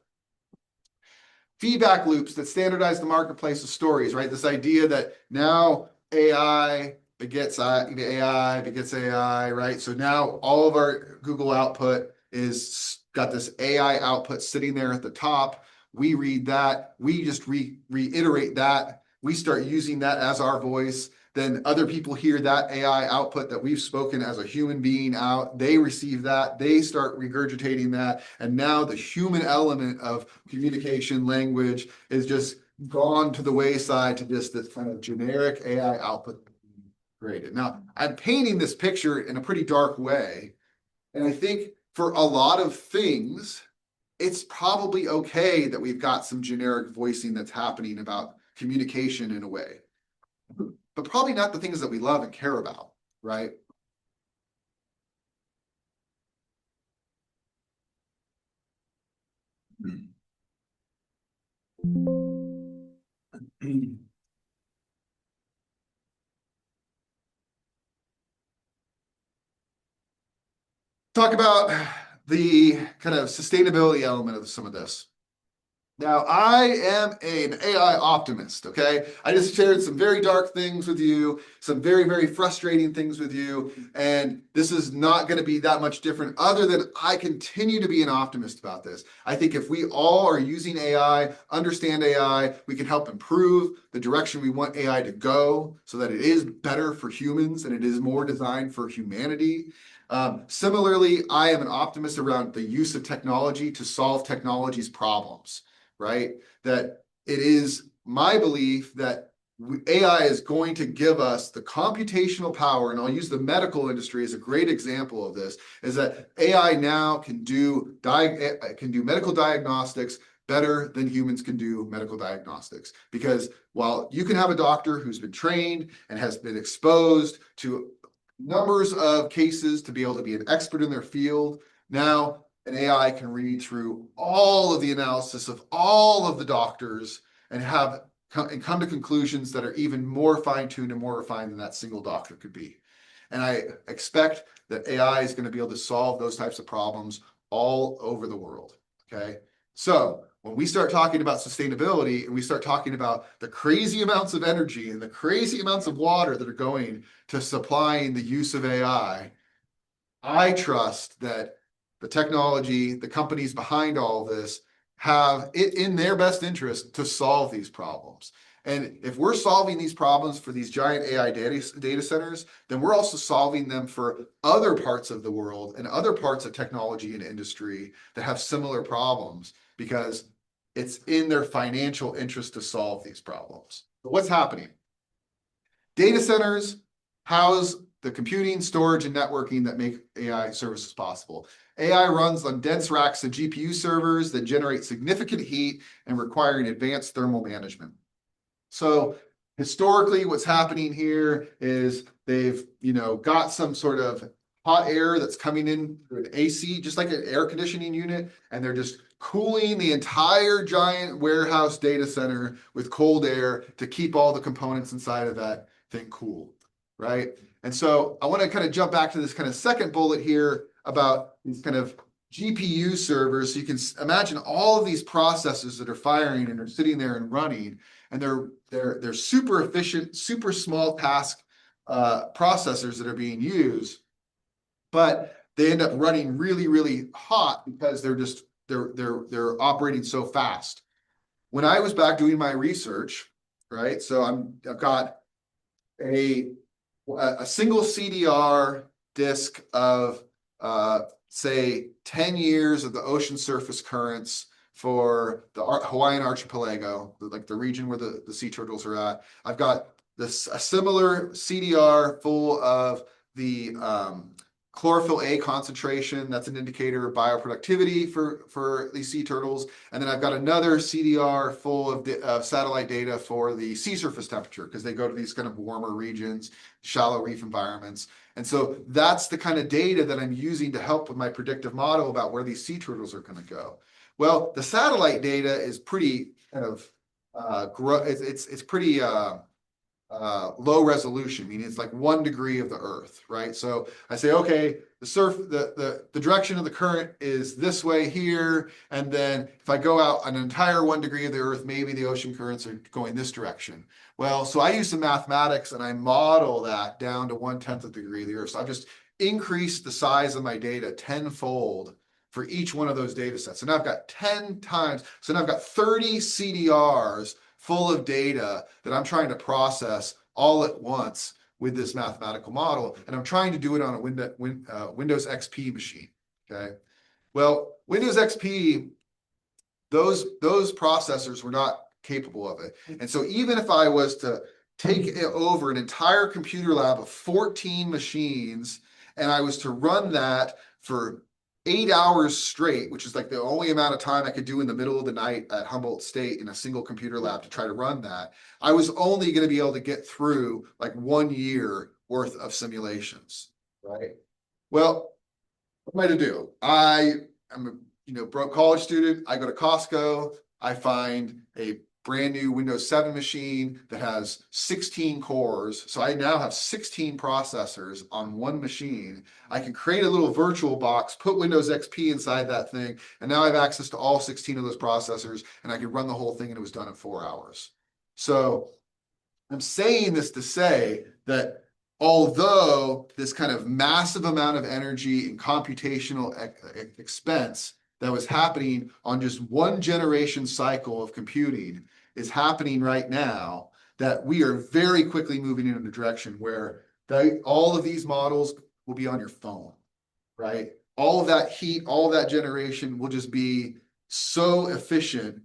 Feedback loops that standardize the marketplace of stories, right? This idea that now AI begets AI, right? So now all of our Google output is got this AI output sitting there at the top. We read that, we just reiterate that, we start using that as our voice. Then other people hear that AI output that we've spoken as a human being out, they receive that, they start regurgitating that, and now the human element of communication language is just gone to the wayside to just this kind of generic AI output created. Now, I'm painting this picture in a pretty dark way, and I think for a lot of things, it's probably okay that we've got some generic voicing that's happening about communication in a way, but probably not the things that we love and care about, right? Talk about the kind of sustainability element of some of this. Now, I am an AI optimist, okay? I just shared some very dark things with you, some very, very frustrating things with you, and this is not going to be that much different other than I continue to be an optimist about this. I think if we all are using AI, understand AI, we can help improve the direction we want AI to go so that it is better for humans and it is more designed for humanity. Similarly, I am an optimist around the use of technology to solve technology's problems. Right? That it is my belief that AI is going to give us the computational power, and I'll use the medical industry as a great example of this, is that AI now can do medical diagnostics better than humans can do medical diagnostics. Because while you can have a doctor who's been trained and has been exposed to numbers of cases to be able to be an expert in their field, now an AI can read through all of the analysis of all of the doctors and come to conclusions that are even more fine-tuned and more refined than that single doctor could be. And I expect that AI is going to be able to solve those types of problems all over the world, okay? So when we start talking about sustainability and we start talking about the crazy amounts of energy and the crazy amounts of water that are going to supplying the use of AI, I trust that the technology, the companies behind all this have it in their best interest to solve these problems. And if we're solving these problems for these giant AI data centers, then we're also solving them for other parts of the world and other parts of technology and industry that have similar problems, because it's in their financial interest to solve these problems. So what's happening? Data centers house the computing, storage, and networking that make AI services possible. AI runs on dense racks of GPU servers that generate significant heat and requiring advanced thermal management. So historically, what's happening here is they've, got some sort of hot air that's coming in through an AC, just like an air conditioning unit, and they're just cooling the entire giant warehouse data center with cold air to keep all the components inside of that thing cool. right? And so I want to kind of jump back to this kind of second bullet here about these kind of GPU servers. So you can imagine all of these processors that are firing and are sitting there and running, and they're super efficient, super small task processors that are being used, but they end up running really, really hot because they're operating so fast. When I was back doing my research, right? So I've got a single CDR disk of say 10 years of the ocean surface currents for the Hawaiian archipelago, like the region where the sea turtles are at. I've got a similar CDR full of the chlorophyll A concentration. That's an indicator of bioproductivity for these sea turtles. And then I've got another CDR full of satellite data for the sea surface temperature, because they go to these kind of warmer regions, shallow reef environments. And so that's the kind of data that I'm using to help with my predictive model about where these sea turtles are going to go. Well, the satellite data is pretty kind of it's pretty low resolution, meaning it's like 1 degree of the Earth, right? So I say, okay, the direction of the current is this way here, and then if I go out an entire 1 degree of the Earth, maybe the ocean currents are going this direction. Well, so I use some mathematics and I model that down to 1/10 of a degree of the Earth. So I've just increased the size of my data tenfold for each one of those data sets. So now I've got 10 times. So now I've got 30 CDRs full of data that I'm trying to process all at once with this mathematical model. And I'm trying to do it on a Windows XP machine, okay? Well, Windows XP, those processors were not capable of it. And so even if I was to take over an entire computer lab of 14 machines, and I was to run that for 8 hours straight, which is like the only amount of time I could do in the middle of the night at Humboldt State in a single computer lab to try to run that, I was only going to be able to get through like 1 year worth of simulations, right? Well, what am I to do? I'm a broke college student. I go to Costco. I find a brand new Windows 7 machine that has 16 cores. So I now have 16 processors on one machine. I can create a little virtual box, put Windows XP inside that thing, and now I have access to all 16 of those processors, and I can run the whole thing, and it was done in 4 hours. So I'm saying this to say that although this kind of massive amount of energy and computational expense that was happening on just one generation cycle of computing is happening right now, that we are very quickly moving in a direction where all of these models will be on your phone, right? All of that heat, all of that generation will just be so efficient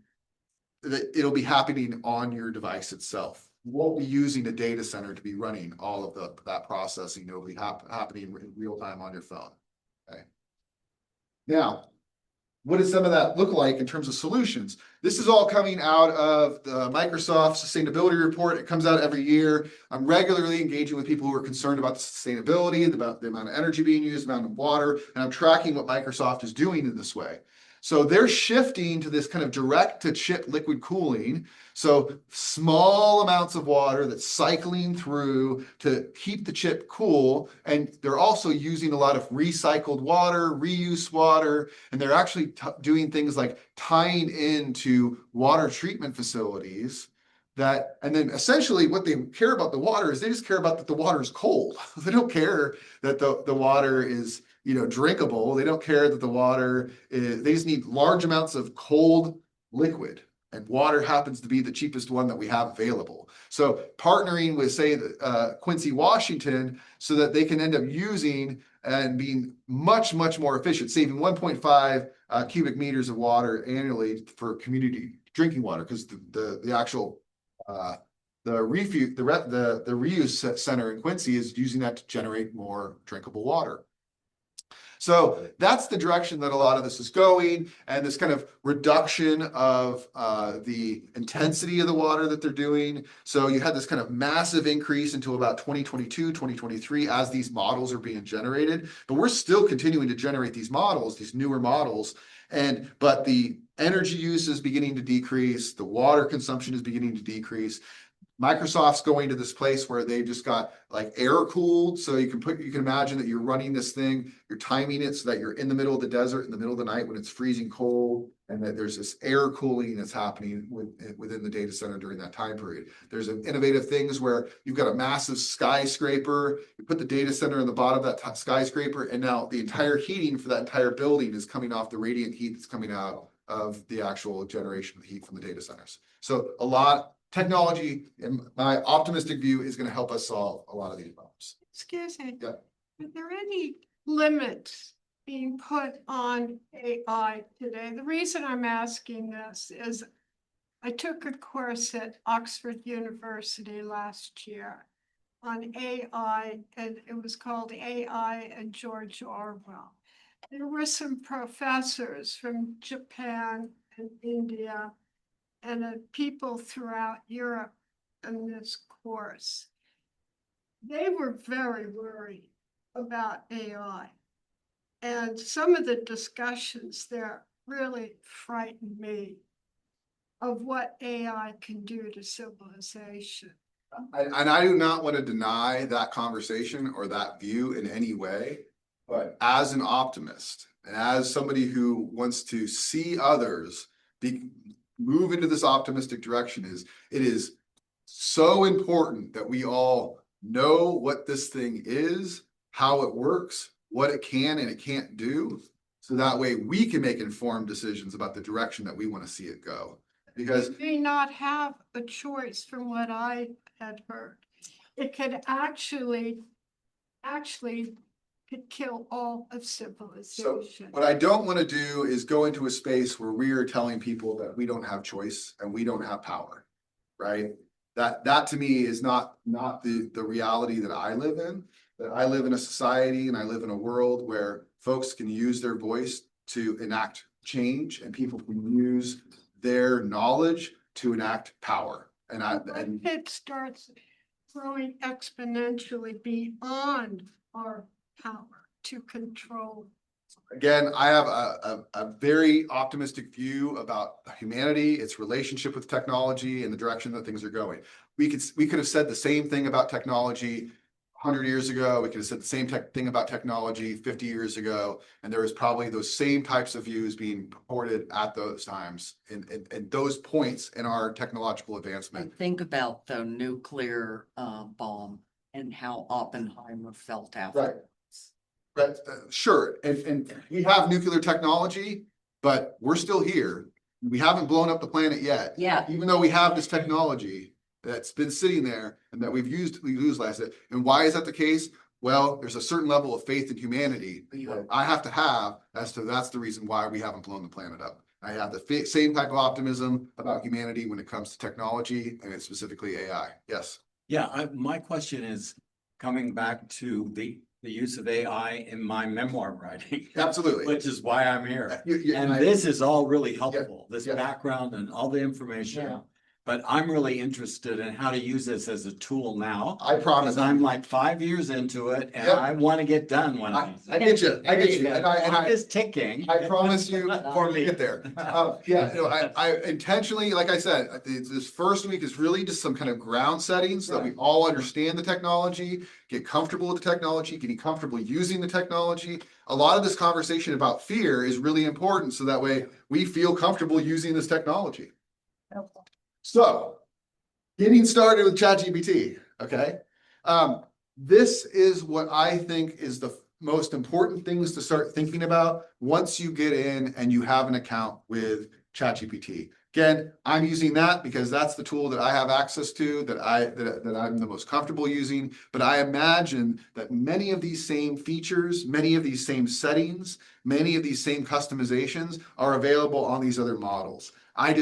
that it'll be happening on your device itself. You won't be using a data center to be running all of that processing. It'll be happening in real time on your phone, okay? Now, what does some of that look like in terms of solutions? This is all coming out of the Microsoft Sustainability Report. It comes out every year. I'm regularly engaging with people who are concerned about the sustainability, about the amount of energy being used, the amount of water, and I'm tracking what Microsoft is doing in this way. So they're shifting to this kind of direct to chip liquid cooling. So small amounts of water that's cycling through to keep the chip cool. And they're also using a lot of recycled water, reuse water, and they're actually doing things like tying into water treatment facilities that, and then essentially what they care about the water is they just care about that the water is cold. They don't care that the water is, drinkable. They don't care that the water is, they just need large amounts of cold liquid, and water happens to be the cheapest one that we have available. So partnering with, say, Quincy, Washington, so that they can end up using and being much, much more efficient, saving 1.5 cubic meters of water annually for community drinking water, because the actual the reuse center in Quincy is using that to generate more drinkable water. So that's the direction that a lot of this is going, and this kind of reduction of the intensity of the water that they're doing. So you had this kind of massive increase until about 2022, 2023 as these models are being generated. But we're still continuing to generate these models, these newer models, but the energy use is beginning to decrease, the water consumption is beginning to decrease. Microsoft's going to this place where they just got like air cooled. So you can imagine that you're running this thing, you're timing it so that you're in the middle of the desert in the middle of the night when it's freezing cold, and that there's this air cooling that's happening within the data center during that time period. There's innovative things where you've got a massive skyscraper, you put the data center in the bottom of that skyscraper, and now the entire heating for that entire building is coming off the radiant heat that's coming out of the actual generation of heat from the data centers. So a lot technology, in my optimistic view, is going to help us solve a lot of these problems. Excuse me. Yeah. Are there any limits being put on AI today? The reason I'm asking this is I took a course at Oxford University last year on AI, and it was called AI and George Orwell. There were some professors from Japan and India and people throughout Europe in this course. They were very worried about AI. And some of the discussions there really frightened me of what AI can do to civilization. And I do not want to deny that conversation or that view in any way, but as an optimist and as somebody who wants to see others move into this optimistic direction, it is so important that we all know what this thing is, how it works, what it can and it can't do, so that way we can make informed decisions about the direction that we want to see it go. Because it may not have a choice from what I had heard. It could actually could kill all of civilization. So what I don't want to do is go into a space where we are telling people that we don't have choice and we don't have power, right? That to me is not the reality that I live in. That I live in a society and I live in a world where folks can use their voice to enact change, and people can use their knowledge to enact power. And it starts growing exponentially beyond our power to control. Again, I have a very optimistic view about humanity, its relationship with technology, and the direction that things are going. We could have said the same thing about technology 100 years ago. We could have said the same thing about technology 50 years ago, and there was probably those same types of views being purported at those times and those points in our technological advancement. And think about the nuclear bomb and how Oppenheimer felt after. Right. But sure, and we have nuclear technology, but we're still here. We haven't blown up the planet yet. Yeah. Even though we have this technology that's been sitting there and that we've utilized it. And why is that the case? Well, there's a certain level of faith in humanity that I have to have that's the reason why we haven't blown the planet up. I have the same type of optimism about humanity when it comes to technology, and it's specifically AI. Yes. Yeah, my question is coming back to the use of AI in my memoir writing. Absolutely. Which is why I'm here. This is all really helpful, this background and all the information. Yeah. But I'm really interested in how to use this as a tool now. I promise. Because I'm like 5 years into it and I want to get done when I get you. I get you. And I is ticking. I promise you for me to get there. I intentionally, like I said, this first week is really just some kind of ground setting so that we all understand the technology, get comfortable with the technology, getting comfortable using the technology. A lot of this conversation about fear is really important so that way we feel comfortable using this technology. So, getting started with ChatGPT, okay? This is what I think is the most important things to start thinking about once you get in and you have an account with ChatGPT. Again, I'm using that because that's the tool that I have access to, that I'm the most comfortable using. But I imagine that many of these same features, many of these same settings, many of these same customizations are available on these other models. I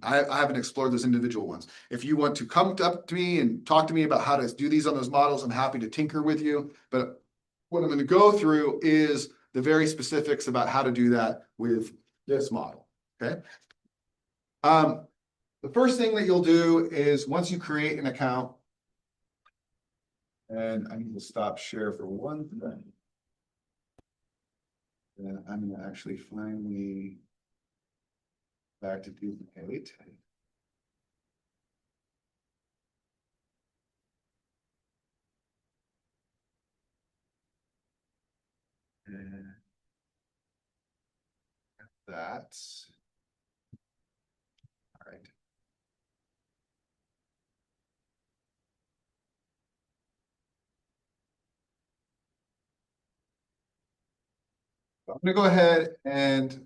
haven't explored those individual ones. If you want to come up to me and talk to me about how to do these on those models, I'm happy to tinker with you. But what I'm going to go through is the very specifics about how to do that with this model, okay? The first thing that you'll do is once you create an account, and I need to stop share for one thing. Then I'm going to actually finally back to duplicate. And that's all right. I'm gonna go ahead and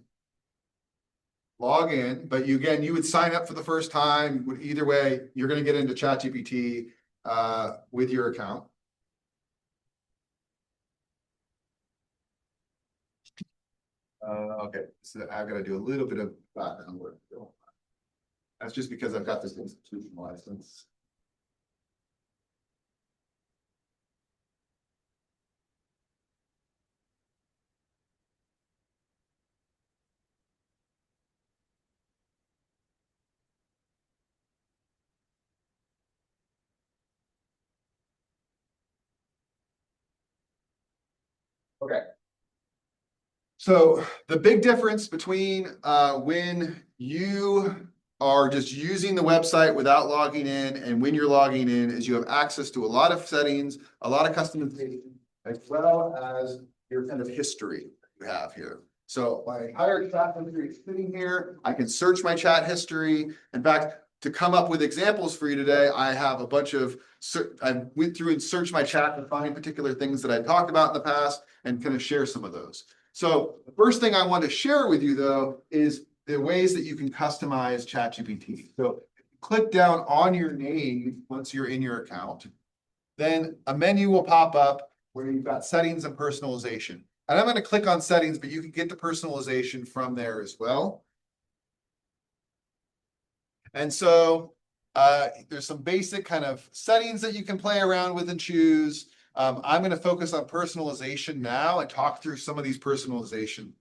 log in, but you would sign up for the first time. Either way, you're gonna get into ChatGPT with your account. Okay, so I've got to do a little bit of background work. That's just because I've got this institutional license. Okay. So the big difference between when you are just using the website without logging in and when you're logging in is you have access to a lot of settings, a lot of customization, as well as your kind of history you have here. So my entire chat history is sitting here. I can search my chat history. In fact, to come up with examples for you today, I have a bunch of, I went through and searched my chat to find particular things that I talked about in the past and kind of share some of those. So the first thing I want to share with you though, is the ways that you can customize ChatGPT. So click down on your name once you're in your account, then a menu will pop up where you've got settings and personalization. And I'm going to click on settings, but you can get the personalization from there as well. And so there's some basic kind of settings that you can play around with and choose. I'm going to focus on personalization now and talk through some of these personalization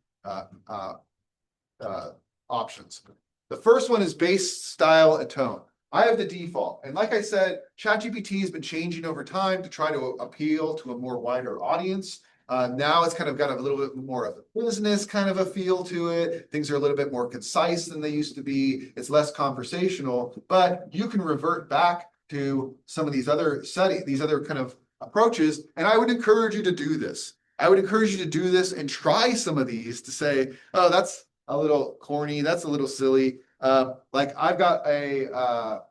options. The first one is base style and tone. I have the default. And like I said, ChatGPT has been changing over time to try to appeal to a more wider audience. Now it's kind of got a little bit more of a business kind of a feel to it. Things are a little bit more concise than they used to be. It's less conversational, but you can revert back to some of these other settings, these other kind of approaches. And I would encourage you to do this. I would encourage you to do this and try some of these to say, oh, that's a little corny. That's a little silly. Like I've got a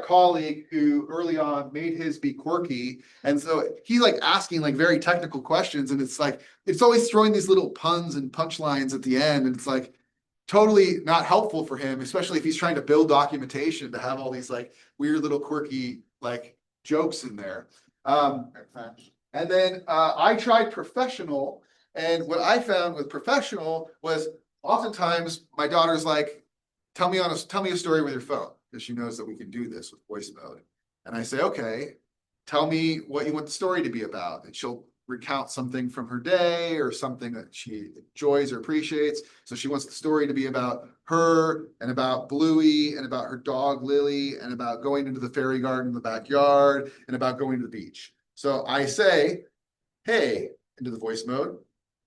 colleague who early on made his be quirky. And so he's like asking like very technical questions. And it's like, it's always throwing these little puns and punchlines at the end. And it's like totally not helpful for him, especially if he's trying to build documentation to have all these like weird little quirky like jokes in there. And then I tried professional. And what I found with professional was oftentimes my daughter's like, tell me a story with your phone, because she knows that we can do this with voice mode. And I say, okay, tell me what you want the story to be about. And she'll recount something from her day or something that she enjoys or appreciates. So she wants the story to be about her and about Bluey and about her dog Lily and about going into the fairy garden in the backyard and about going to the beach. So I say, hey, into the voice mode,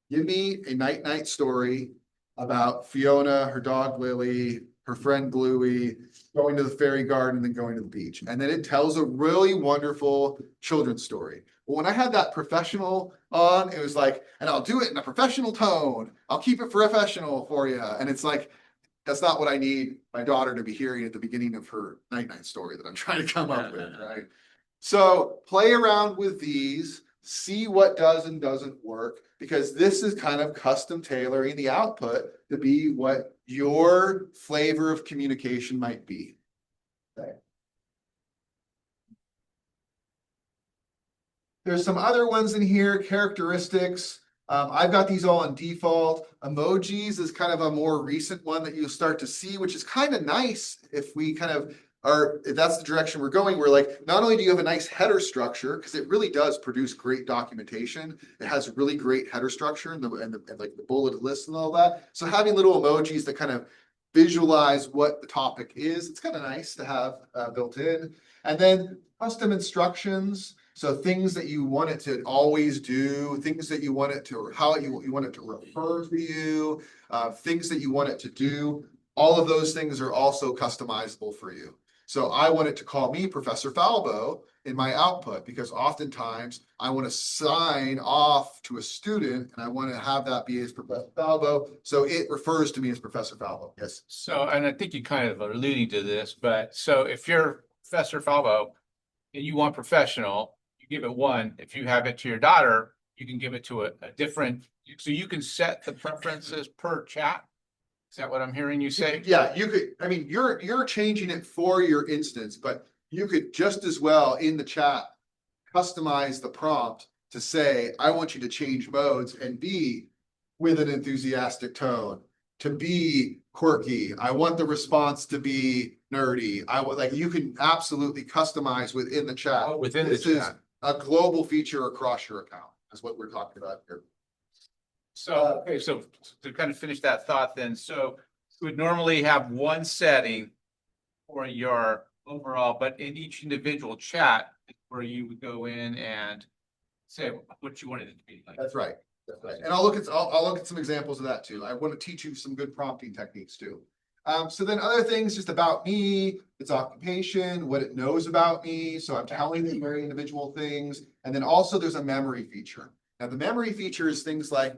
give me a night story about Fiona, her dog Lily, her friend Bluey, going to the fairy garden and then going to the beach. And then it tells a really wonderful children's story. But when I had that professional on, it was like, and I'll do it in a professional tone. I'll keep it professional for you. And it's like, that's not what I need my daughter to be hearing at the beginning of her night story that I'm trying to come up with, right? So play around with these, see what does and doesn't work, because this is kind of custom tailoring the output to be what your flavor of communication might be. Okay. There's some other ones in here, characteristics. I've got these all on default. Emojis is kind of a more recent one that you'll start to see, which is kind of nice if we kind of if that's the direction we're going. We're like, not only do you have a nice header structure, because it really does produce great documentation. It has really great header structure and like the bulleted list and all that. So having little emojis that kind of visualize what the topic is, it's kind of nice to have built in. And then custom instructions. So things that you want it to always do, things that you want it to, or how you want it to refer to you, things that you want it to do. All of those things are also customizable for you. So I want it to call me Professor Falbo, in my output, because oftentimes I want to sign off to a student and I want to have that be as Professor Falbo. So it refers to me as Professor Falbo. Yes. So, and I think you kind of are alluding to this, but so if you're Professor Falbo and you want professional, you give it one. If you have it to your daughter, you can give it to a different, so you can set the preferences per chat. Is that what I'm hearing you say? Yeah, you could, I mean, you're changing it for your instance, but you could just as well in the chat customize the prompt to say, I want you to change modes and be with an enthusiastic tone, to be quirky. I want the response to be nerdy. I would like, you can absolutely customize within the chat. Oh, within the This is chat. a global feature across your account. That's what we're talking about here. So, okay, so to kind of finish that thought then, so you would normally have one setting for your overall, but in each individual chat where you would go in and say what you wanted it to be like. That's right. That's right. And I'll look at some examples of that too. I want to teach you some good prompting techniques too. So then other things just about me, its occupation, what it knows about me. So I'm telling it very individual things. And then also there's a memory feature. Now the memory feature is things like,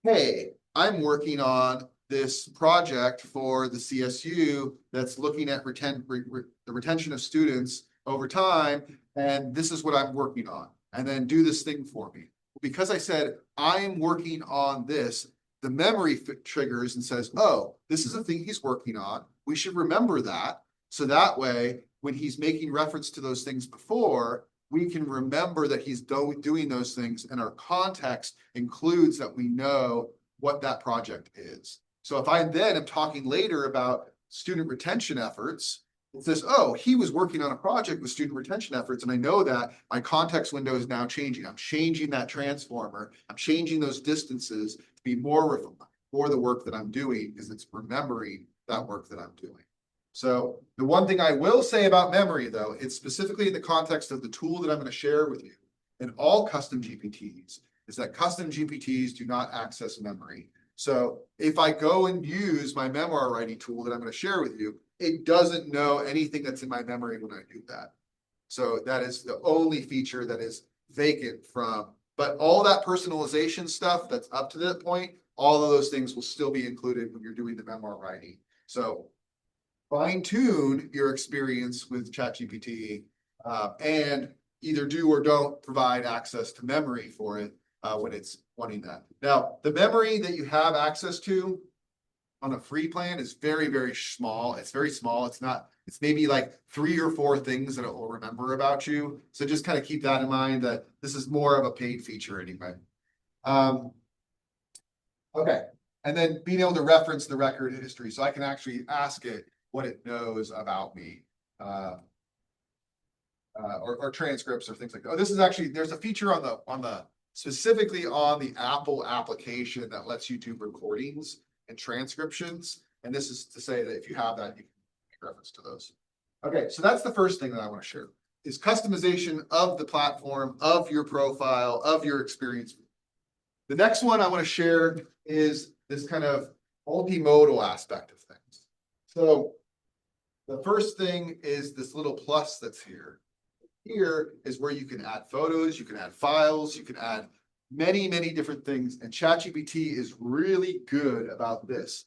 hey, I'm working on this project for the CSU that's looking at the retention of students over time. And this is what I'm working on. And then do this thing for me. Because I said, I'm working on this, the memory triggers and says, oh, this is a thing he's working on. We should remember that. So that way, when he's making reference to those things before, we can remember that he's doing those things, and our context includes that we know what that project is. So if I then am talking later about student retention efforts, it says, oh, he was working on a project with student retention efforts, and I know that my context window is now changing. I'm changing that transformer. I'm changing those distances to be more for the work that I'm doing, because it's remembering that work that I'm doing. So the one thing I will say about memory, though, it's specifically in the context of the tool that I'm going to share with you in all custom GPTs, is that custom GPTs do not access memory. So if I go and use my memoir writing tool that I'm going to share with you, it doesn't know anything that's in my memory when I do that. So that is the only feature that is vacant from, but all that personalization stuff that's up to that point, all of those things will still be included when you're doing the memoir writing. So fine tune your experience with ChatGPT and either do or don't provide access to memory for it when it's wanting that. Now, the memory that you have access to on a free plan is very, very small. It's very small. It's not, it's maybe like 3 or 4 things that it will remember about you. So just kind of keep that in mind that this is more of a paid feature anyway. Okay. And then being able to reference the record history. So I can actually ask it what it knows about me. Or transcripts or things like that. Oh, this is actually, there's a feature on the specifically on the Apple application that lets you do recordings and transcriptions. And this is to say that if you have that, you can make reference to those. Okay, so that's the first thing that I want to share is customization of the platform, of your profile, of your experience. The next one I want to share is this kind of multimodal aspect of things. So the first thing is this little plus that's here. Here is where you can add photos, you can add files, you can add many, many different things. And ChatGPT is really good about this.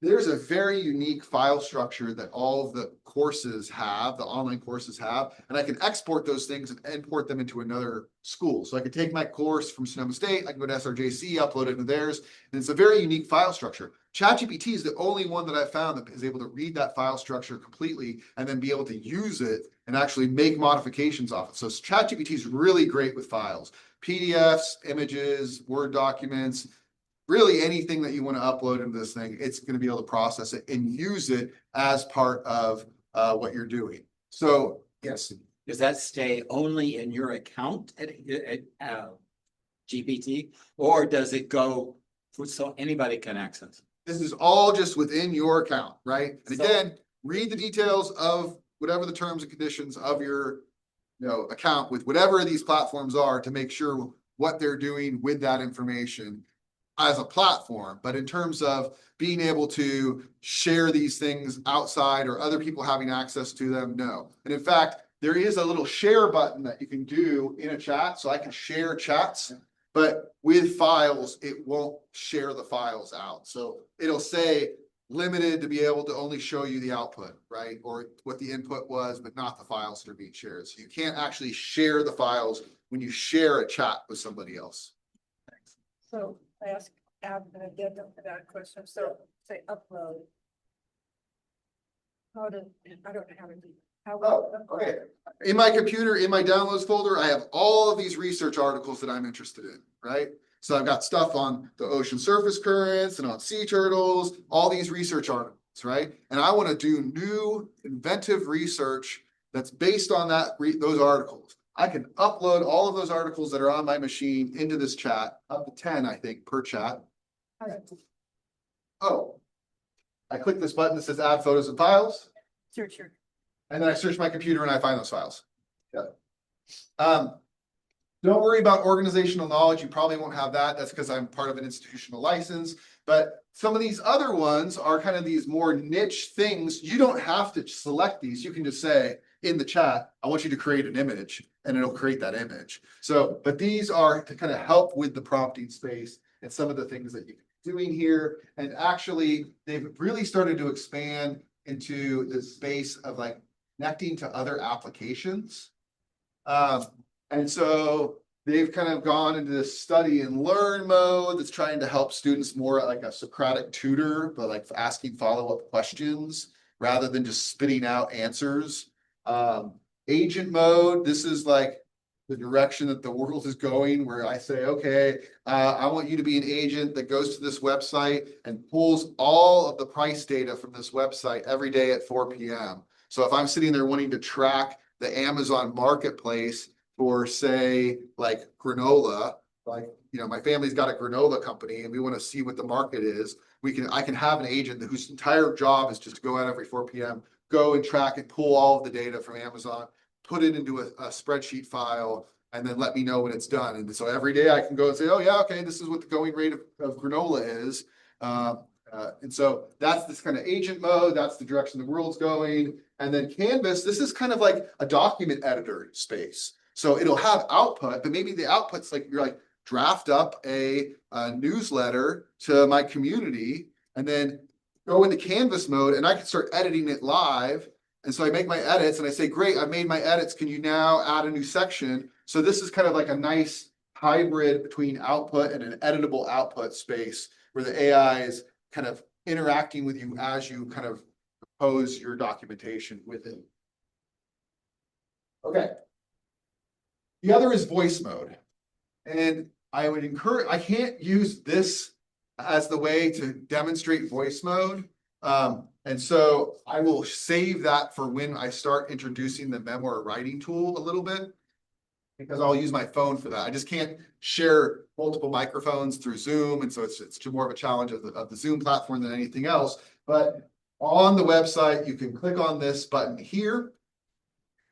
There's a very unique file structure that all of the courses have, the online courses have, and I can export those things and import them into another school. So I can take my course from Sonoma State, I can go to SRJC, upload it into theirs, and it's a very unique file structure. ChatGPT is the only one that I've found that is able to read that file structure completely and then be able to use it and actually make modifications off it. So ChatGPT is really great with files, PDFs, images, Word documents, really anything that you want to upload into this thing, it's going to be able to process it and use it as part of what you're doing. So yes. Does that stay only in your account at GPT, or does it go so anybody can access? This is all just within your account, right? And again, read the details of whatever the terms and conditions of your account with whatever these platforms are to make sure what they're doing with that information as a platform. But in terms of being able to share these things outside or other people having access to them, no. And in fact, there is a little share button that you can do in a chat, so I can share chats, but with files, it won't share the files out. So it'll say limited to be able to only show you the output, right? Or what the input was, but not the files that are being shared. So you can't actually share the files when you share a chat with somebody else. Thanks. So I ask, add an addendum to that question. So say upload. I don't know how to do. Oh, okay. In my computer, in my downloads folder, I have all of these research articles that I'm interested in, right? So I've got stuff on the ocean surface currents and on sea turtles, all these research articles, right? And I want to do new inventive research that's based on those articles. I can upload all of those articles that are on my machine into this chat, up to 10, I think, per chat. Oh, I click this button that says add photos and files. Sure. And then I search my computer and I find those files. Yeah. Don't worry about organizational knowledge. You probably won't have that. That's because I'm part of an institutional license. But some of these other ones are kind of these more niche things. You don't have to select these. You can just say in the chat, I want you to create an image, and it'll create that image. So, but these are to kind of help with the prompting space and some of the things that you're doing here. And actually, they've really started to expand into the space of like connecting to other applications. And so they've kind of gone into this study and learn mode that's trying to help students more like a Socratic tutor, but like asking follow-up questions rather than just spitting out answers. Agent mode, this is like the direction that the world is going, where I say, okay, I want you to be an agent that goes to this website and pulls all of the price data from this website every day at 4 p.m. So if I'm sitting there wanting to track the Amazon marketplace for, say, like granola, like, you know, my family's got a granola company and we want to see what the market is, I can have an agent whose entire job is just to go out every 4 p.m., go and track and pull all of the data from Amazon, put it into a spreadsheet file, and then let me know when it's done. And so every day I can go and say, oh yeah, okay, this is what the going rate of granola is. And so that's this kind of agent mode. That's the direction the world's going. And then Canvas, this is kind of like a document editor space. So it'll have output, but maybe the output's like, you're like, draft up a newsletter to my community and then go into Canvas mode and I can start editing it live. And so I make my edits and I say, great, I've made my edits. Can you now add a new section? So this is kind of like a nice hybrid between output and an editable output space where the AI is kind of interacting with you as you kind of propose your documentation with it. Okay. The other is voice mode. And I would encourage, I can't use this as the way to demonstrate voice mode. And so I will save that for when I start introducing the Memoir writing tool a little bit, because I'll use my phone for that. I just can't share multiple microphones through Zoom. And so it's more of a challenge of the Zoom platform than anything else. But on the website, you can click on this button here.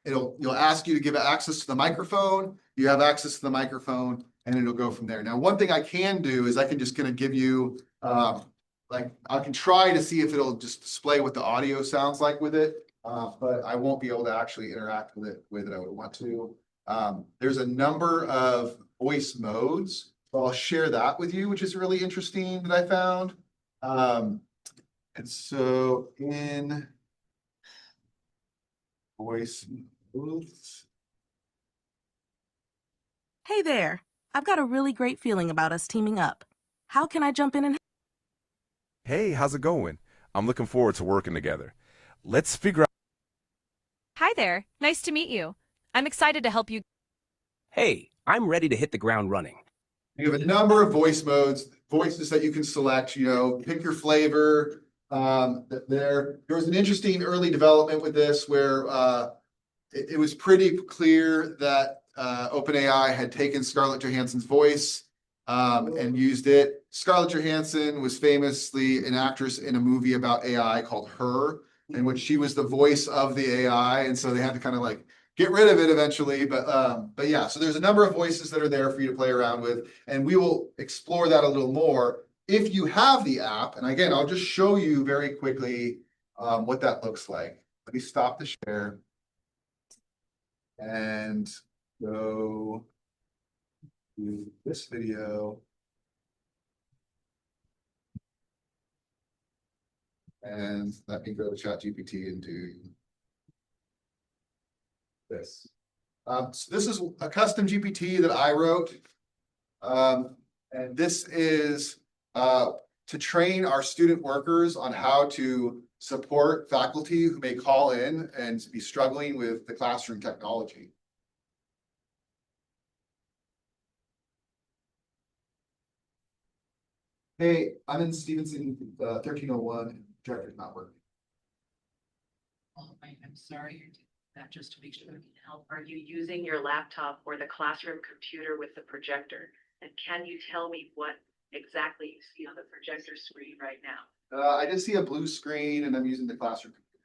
You'll ask you to give access to the microphone. You have access to the microphone and it'll go from there. Now, one thing I can do is I can just kind of give you, like I can try to see if it'll just display what the audio sounds like with it, but I won't be able to actually interact with it the way that I would want to. There's a number of voice modes. So I'll share that with you, which is really interesting that I found. And so in voice modes. Hey there. I've got a really great feeling about us teaming up. How can I jump in and... Hey, how's it going? I'm looking forward to working together. Let's figure out... Hi there. Nice to meet you. I'm excited to help you. Hey, I'm ready to hit the ground running. You have a number of voice modes, voices that you can select, you know, pick your flavor. There was an interesting early development with this where it was pretty clear that OpenAI had taken Scarlett Johansson's voice and used it. Scarlett Johansson was famously an actress in a movie about AI called Her, in which she was the voice of the AI. And so they had to kind of like get rid of it eventually. But yeah, so there's a number of voices that are there for you to play around with. And we will explore that a little more if you have the app. And again, I'll just show you very quickly what that looks like. Let me stop the share. and go to this video. And let me go to ChatGPT and do this. So this is a custom GPT that I wrote. And this is to train our student workers on how to support faculty who may call in and be struggling with the classroom technology. Hey, I'm in Stevenson 1301, director's not working. Oh, I'm sorry you're doing that just to make sure we can help. Are you using your laptop or the classroom computer with the projector? And can you tell me what exactly you see on the projector screen right now? I just see a blue screen and I'm using the classroom computer.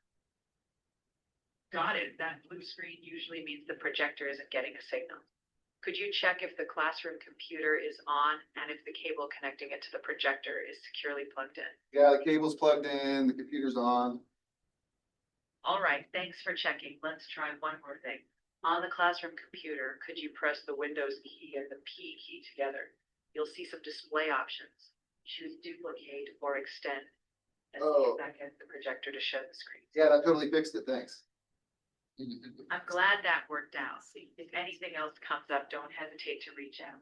Got it. That blue screen usually means the projector isn't getting a signal. Could you check if the classroom computer is on and if the cable connecting it to the projector is securely plugged in? Yeah, the cable's plugged in, the computer's on. All right, thanks for checking. Let's try one more thing. On the classroom computer, could you press the Windows key and the P key together? You'll see some display options. Choose duplicate or extend. And see if that gets the projector to show the screen. Yeah, that totally fixed it, thanks. I'm glad that worked out. If anything else comes up, don't hesitate to reach out.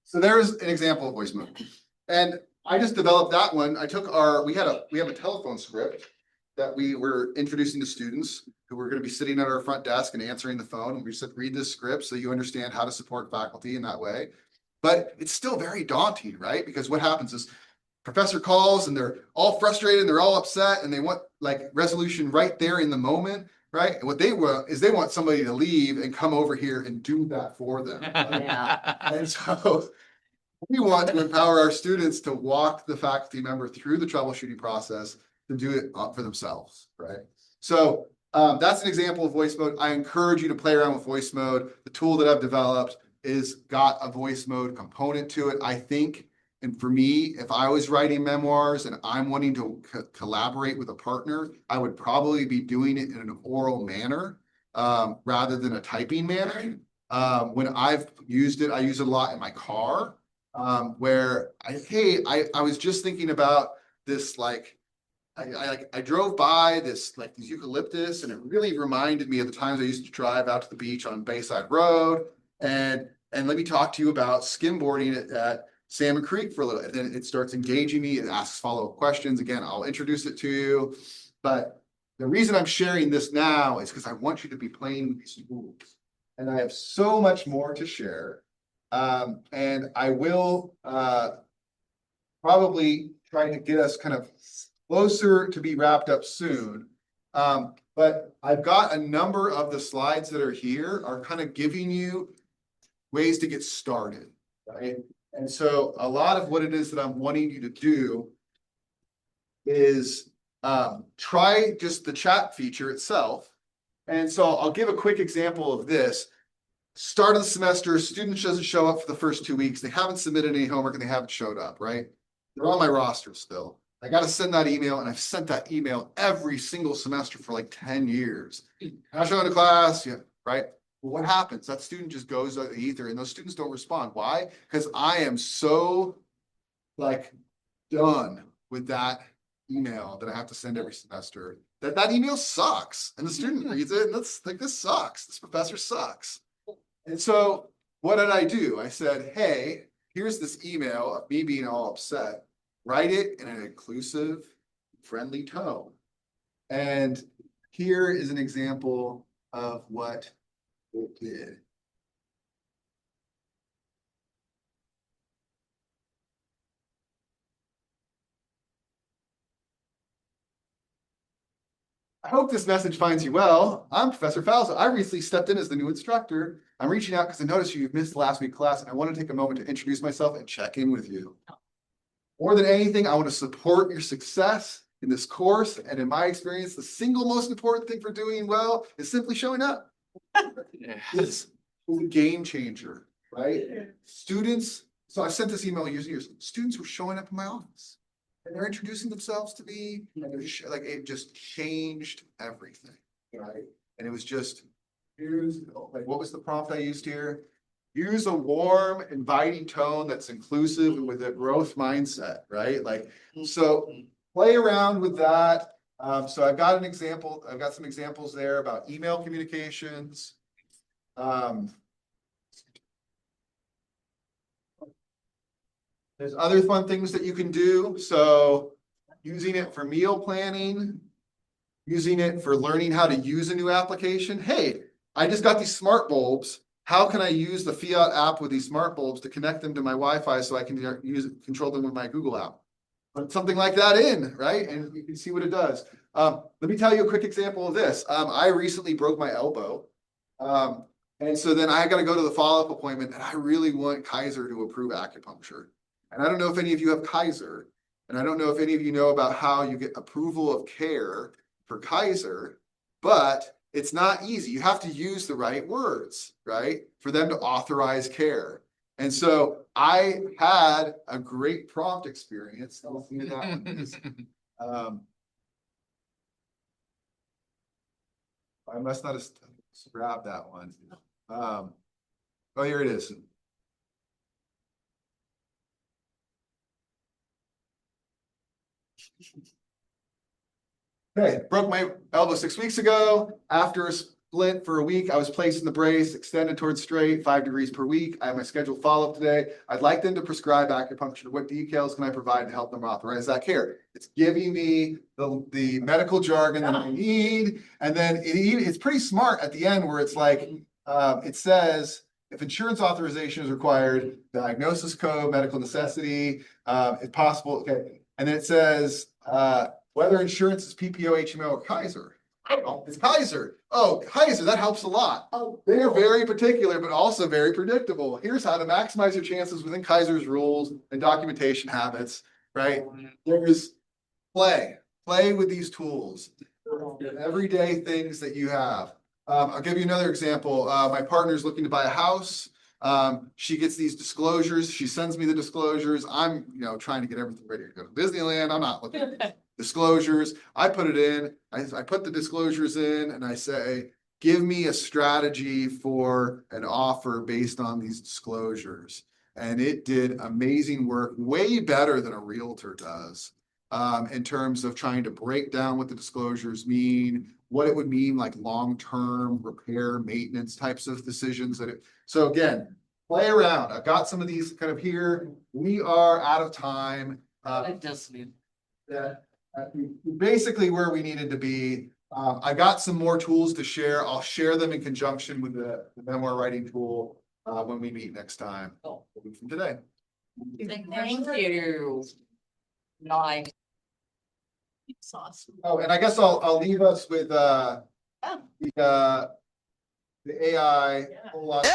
So there's an example of voice mode. And I just developed that one. I took we have a telephone script that we were introducing to students who were going to be sitting at our front desk and answering the phone. And we said, read this script so you understand how to support faculty in that way. But it's still very daunting, right? Because what happens is professor calls and they're all frustrated and they're all upset and they want like resolution right there in the moment, right? And what they want is they want somebody to leave and come over here and do that for them. Yeah. And so we want to empower our students to walk the faculty member through the troubleshooting process to do it for themselves, right? So that's an example of voice mode. I encourage you to play around with voice mode. The tool that I've developed is got a voice mode component to it, I think. And for me, if I was writing memoirs and I'm wanting to collaborate with a partner, I would probably be doing it in an oral manner rather than a typing manner. When I've used it, I use it a lot in my car where I was just thinking about this, like, I drove by these eucalyptus and it really reminded me of the times I used to drive out to the beach on Bayside Road. And let me talk to you about skimboarding at Salmon Creek for a little, and then it starts engaging me. It asks follow-up questions. Again, I'll introduce it to you. But the reason I'm sharing this now is because I want you to be playing with these tools. And I have so much more to share. And I will probably try to get us kind of closer to be wrapped up soon. But I've got a number of the slides that are here are kind of giving you ways to get started, right? And so a lot of what it is that I'm wanting you to do is try just the chat feature itself. And so I'll give a quick example of this. Start of the semester, student doesn't show up for the first 2 weeks. They haven't submitted any homework and they haven't showed up, right? They're on my roster still. I got to send that email, and I've sent that email every single semester for like 10 years. I show up to class, yeah, right? Well, what happens? That student just goes out the ether, and those students don't respond. Why? Because I am so like done with that email that I have to send every semester that email sucks, and the student reads it, and that's like, this sucks. This professor sucks. And so what did I do? I said, hey, here's this email of me being all upset. Write it in an inclusive, friendly tone. And here is an example of what it did. I hope this message finds you well. I'm Professor Falso. I recently stepped in as the new instructor. I'm reaching out because I noticed you missed last week's class, and I want to take a moment to introduce myself and check in with you. More than anything, I want to support your success in this course. And in my experience, the single most important thing for doing well is simply showing up. This is a game changer, right? Students, so I sent this email years and years. Students were showing up in my office and they're introducing themselves to me. And they're like, it just changed everything, right? And it was just use, like, what was the prompt I used here? Use a warm, inviting tone that's inclusive and with a growth mindset, right? Like, so play around with that. So I've got some examples there about email communications. There's other fun things that you can do. So using it for meal planning, using it for learning how to use a new application. Hey, I just got these smart bulbs. How can I use the Fiat app with these smart bulbs to connect them to my Wi-Fi so I can control them with my Google app? Put something like that in, right? And you can see what it does. Let me tell you a quick example of this. I recently broke my elbow. And so then I got to go to the follow-up appointment, and I really want Kaiser to approve acupuncture. And I don't know if any of you have Kaiser, and I don't know if any of you know about how you get approval of care for Kaiser, but it's not easy. You have to use the right words, right, for them to authorize care. And so I had a great prompt experience. Listen to that one. I must not have grabbed that one. Oh, here it is. Okay, broke my elbow 6 weeks ago. After a splint for a week, I was placed in the brace, extended towards straight, 5 degrees per week. I have my scheduled follow-up today. I'd like them to prescribe acupuncture. What details can I provide to help them authorize that care? It's giving me the medical jargon that I need. And then it's pretty smart at the end where it's like, it says, if insurance authorization is required, diagnosis code, medical necessity, if possible, okay. And then it says, whether insurance is PPO, HMO, or Kaiser. Oh, it's Kaiser. Oh, Kaiser, that helps a lot. Oh, they are very particular, but also very predictable. Here's how to maximize your chances within Kaiser's rules and documentation habits, right? There's play with these tools. Everyday things that you have. I'll give you another example. My partner's looking to buy a house. She gets these disclosures. She sends me the disclosures. I'm, trying to get everything ready to go to Disneyland. I'm not looking at disclosures. I put it in. I put the disclosures in, and I say, give me a strategy for an offer based on these disclosures. And it did amazing work, way better than a realtor does, in terms of trying to break down what the disclosures mean, what it would mean, like long-term repair, maintenance types of decisions. So again, play around. I've got some of these kind of here. We are out of time. It does mean. Basically where we needed to be. I got some more tools to share. I'll share them in conjunction with the memoir writing tool when we meet next time. From today. Thank you. Nice. It's awesome. Oh, and I guess I'll leave us with the AI. Whole lot.